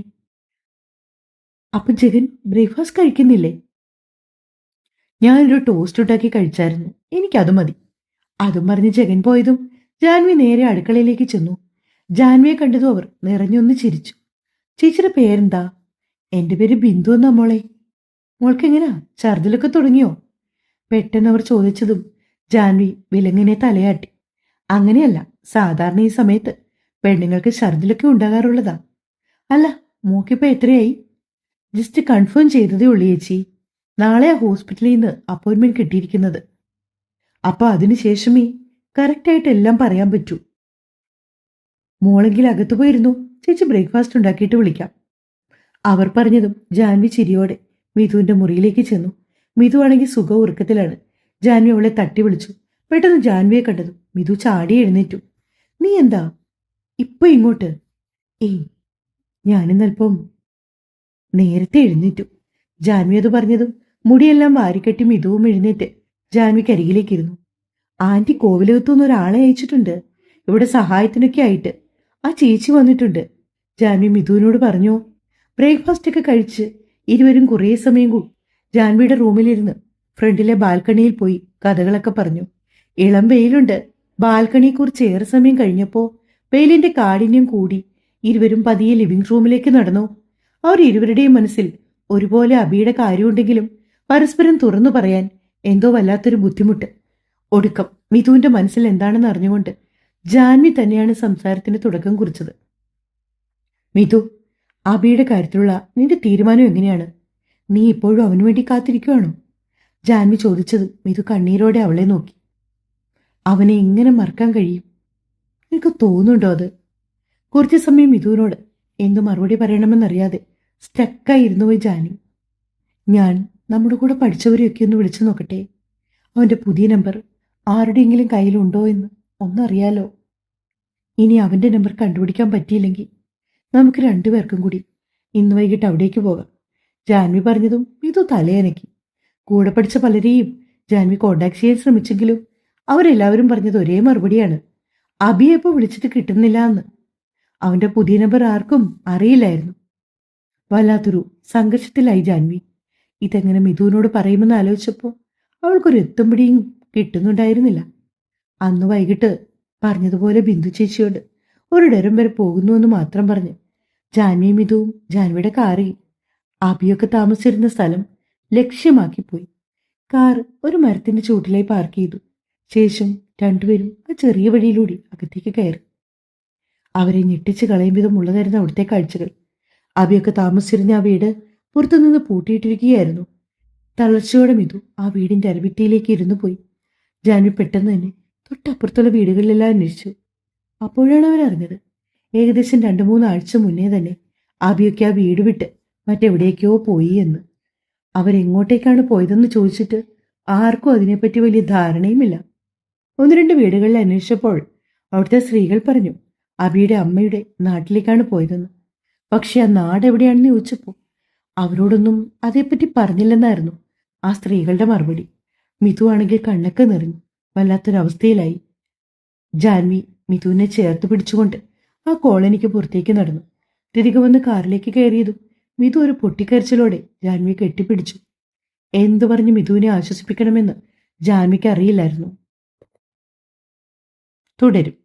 അപ്പൊ ജഗൻ ബ്രേക്ക്ഫാസ്റ്റ് കഴിക്കുന്നില്ലേ? ഞാനൊരു ടോസ്റ്റ് ഉണ്ടാക്കി കഴിച്ചായിരുന്നു, എനിക്കത് മതി. അതും പറഞ്ഞ് ജഗൻ പോയതും ജാൻവി നേരെ അടുക്കളയിലേക്ക് ചെന്നു. ജാൻവിയെ കണ്ടതും അവർ നിറഞ്ഞൊന്ന് ചിരിച്ചു. ചേച്ചിയുടെ പേരെന്താ? എന്റെ പേര് ബിന്ദു എന്നാ മോളെ. മോൾക്കെങ്ങനാ, ഛർദിലൊക്കെ തുടങ്ങിയോ? പെട്ടെന്ന് അവർ ചോദിച്ചതും ജാൻവി വിലങ്ങിനെ തലയാട്ടി. അങ്ങനെയല്ല, സാധാരണ ഈ സമയത്ത് പെണ്ണുങ്ങൾക്ക് ഛർദിലൊക്കെ ഉണ്ടാകാറുള്ളതാ. അല്ല, മോക്കിപ്പോ എത്രയായി? ജസ്റ്റ് കൺഫേം ചെയ്തതേ ഉള്ളൂ ചേച്ചി. നാളെയാ ഹോസ്പിറ്റലിൽ നിന്ന് അപ്പോയിന്റ്മെന്റ് കിട്ടിയിരിക്കുന്നത്. അപ്പൊ അതിനുശേഷമേ കറക്റ്റായിട്ട് എല്ലാം പറയാൻ പറ്റൂ. മോളെങ്കിൽ അകത്തു പോയിരുന്നു, ചേച്ചി ബ്രേക്ക്ഫാസ്റ്റ് ഉണ്ടാക്കിയിട്ട് വിളിക്കാം. അവർ പറഞ്ഞതും ജാൻവി ചിരിയോടെ മിഥുവിന്റെ മുറിയിലേക്ക് ചെന്നു. മിഥു ആണെങ്കിൽ സുഖ ഉറക്കത്തിലാണ്. ജാൻവി അവളെ തട്ടി വിളിച്ചു. പെട്ടെന്ന് ജാൻവിയെ കണ്ടതും മിഥു ചാടി എഴുന്നേറ്റു. നീ എന്താ ഇപ്പൊ ഇങ്ങോട്ട്? ഏയ്, ഞാനിന്നൽപ്പം നേരത്തെ എഴുന്നേറ്റു. ജാൻവി അത് പറഞ്ഞതും മുടിയെല്ലാം വാരിക്കെട്ടി മിഥുവും എഴുന്നേറ്റ് ജാൻവിക്ക് അരികിലേക്കിരുന്നു. ആന്റി കോവിലകത്തുനിന്ന് ഒരാളെ അയച്ചിട്ടുണ്ട്, ഇവിടെ സഹായത്തിനൊക്കെ ആയിട്ട്. ആ ചേച്ചി വന്നിട്ടുണ്ട്. ജാൻവി മിഥുവിനോട് പറഞ്ഞു. ബ്രേക്ക്ഫാസ്റ്റ് ഒക്കെ കഴിച്ച് ഇരുവരും കുറേ സമയം ജാൻവിയുടെ റൂമിലിരുന്ന് ഫ്രണ്ടിലെ ബാൽക്കണിയിൽ പോയി കഥകളൊക്കെ പറഞ്ഞു. ഇളം വെയിലുണ്ട്. ബാൽക്കണിയെ കുറിച്ച് ഏറെ സമയം കഴിഞ്ഞപ്പോൾ വെയിലിന്റെ കാഠിന്യം കൂടി. ഇരുവരും പതിയെ ലിവിംഗ് റൂമിലേക്ക് നടന്നു. അവർ ഇരുവരുടെയും മനസ്സിൽ ഒരുപോലെ അബിയുടെ കാര്യമുണ്ടെങ്കിലും പരസ്പരം തുറന്നു പറയാൻ എന്തോ വല്ലാത്തൊരു ബുദ്ധിമുട്ട്. ഒടുക്കം മിഥുവിന്റെ മനസ്സിൽ എന്താണെന്ന് അറിഞ്ഞുകൊണ്ട് ജാൻവി തന്നെയാണ് സംസാരത്തിന് തുടക്കം കുറിച്ചത്. മിഥു, അബിയുടെ കാര്യത്തിലുള്ള നിന്റെ തീരുമാനം എങ്ങനെയാണ്? നീ ഇപ്പോഴും അവനു വേണ്ടി കാത്തിരിക്കുകയാണോ? ജാൻവി ചോദിച്ചത് മിഥു കണ്ണീരോടെ അവളെ നോക്കി. അവനെ എങ്ങനെ മറക്കാൻ കഴിയും? നിനക്ക് തോന്നുന്നുണ്ടോ അത്? കുറച്ചു സമയം മിഥുവിനോട് എന്തു മറുപടി പറയണമെന്നറിയാതെ സ്റ്റക്കായി ഇരുന്നുപോയി ജാൻവി. ഞാൻ നമ്മുടെ കൂടെ പഠിച്ചവരെയൊക്കെ ഒന്ന് വിളിച്ചു നോക്കട്ടെ. അവന്റെ പുതിയ നമ്പർ ആരുടെയെങ്കിലും കയ്യിലുണ്ടോ എന്ന് ഒന്നറിയാലോ. ഇനി അവന്റെ നമ്പർ കണ്ടുപിടിക്കാൻ പറ്റിയില്ലെങ്കിൽ നമുക്ക് രണ്ടുപേർക്കും കൂടി ഇന്ന് വൈകിട്ട് അവിടേക്ക് പോകാം. ജാൻവി പറഞ്ഞതും മിഥു തലയനക്കി. കൂടെ പഠിച്ച പലരെയും ജാൻവി കോണ്ടാക്ട് ചെയ്യാൻ ശ്രമിച്ചെങ്കിലും അവരെല്ലാവരും പറഞ്ഞത് ഒരേ മറുപടിയാണ്: അബിയെ ഇപ്പോൾ വിളിച്ചിട്ട് കിട്ടുന്നില്ല എന്ന്. അവന്റെ പുതിയ നമ്പർ ആർക്കും അറിയില്ലായിരുന്നു. വല്ലാത്തൊരു സംഘർഷത്തിലായി ജാൻവി. ഇതെങ്ങനെ മിഥുവിനോട് പറയുമെന്ന് ആലോചിച്ചപ്പോൾ അവൾക്കൊരു എത്തുംപിടിയും കിട്ടുന്നുണ്ടായിരുന്നില്ല. അന്ന് വൈകിട്ട് പറഞ്ഞതുപോലെ ബിന്ദു ചേച്ചിയോട് ഒരിടരം വരെ പോകുന്നുവെന്ന് മാത്രം പറഞ്ഞ് ജാൻവിയും മിഥുവും ജാൻവിയുടെ കാറിൽ അബിയൊക്കെ താമസിച്ചിരുന്ന സ്ഥലം ലക്ഷ്യമാക്കിപ്പോയി. കാർ ഒരു മരത്തിന്റെ ചൂട്ടിലായി പാർക്ക് ചെയ്തു. ശേഷം രണ്ടുപേരും ആ ചെറിയ വഴിയിലൂടെ അകത്തേക്ക് കയറി. അവരെ ഞെട്ടിച്ച് കളയും വിധം ഉള്ളതായിരുന്നു അവിടുത്തെ കാഴ്ചകൾ. അബിയൊക്കെ താമസിച്ചിരുന്ന ആ വീട് പുറത്തുനിന്ന് പൂട്ടിയിട്ടിരിക്കുകയായിരുന്നു. തളർച്ചയോടെ മിഥു ആ വീടിന്റെ അരഭിത്തിയിലേക്ക് ഇരുന്നു പോയി. ജാൻവി പെട്ടെന്ന് തന്നെ തൊട്ടപ്പുറത്തുള്ള വീടുകളിലെല്ലാം അന്വേഷിച്ചു. അപ്പോഴാണ് അവരറിഞ്ഞത് ഏകദേശം 2-3 ആഴ്ച മുന്നേ തന്നെ അബിയൊക്കെ ആ വീട് വിട്ട് മറ്റെവിടേക്കോ പോയി എന്ന്. അവരെങ്ങോട്ടേക്കാണ് പോയതെന്ന് ചോദിച്ചിട്ട് ആർക്കും അതിനെപ്പറ്റി വലിയ ധാരണയുമില്ല. 1-2 വീടുകളിൽ അന്വേഷിച്ചപ്പോൾ അവിടുത്തെ സ്ത്രീകൾ പറഞ്ഞു അബിയുടെ അമ്മയുടെ നാട്ടിലേക്കാണ് പോയതെന്ന്. പക്ഷെ ആ നാട് എവിടെയാണെന്ന് ചോദിച്ചപ്പോൾ അവരോടൊന്നും അതേപ്പറ്റി പറഞ്ഞില്ലെന്നായിരുന്നു ആ സ്ത്രീകളുടെ മറുപടി. മിഥു ആണെങ്കിൽ കണ്ണൊക്കെ നിറഞ്ഞു വല്ലാത്തൊരവസ്ഥയിലായി. ജാൻവി മിഥുവിനെ ചേർത്ത് പിടിച്ചുകൊണ്ട് ആ കോളനിക്ക് പുറത്തേക്ക് നടന്നു. തിരികെ വന്ന് കാറിലേക്ക് കയറിയതും മിഥു ഒരു പൊട്ടിക്കരച്ചിലോടെ ജാൻവിയെ കെട്ടിപ്പിടിച്ചു. എന്തു പറഞ്ഞ് മിഥുവിനെ ആശ്വസിപ്പിക്കണമെന്ന് ജാൻവിക്ക് അറിയില്ലായിരുന്നു. തുടരും.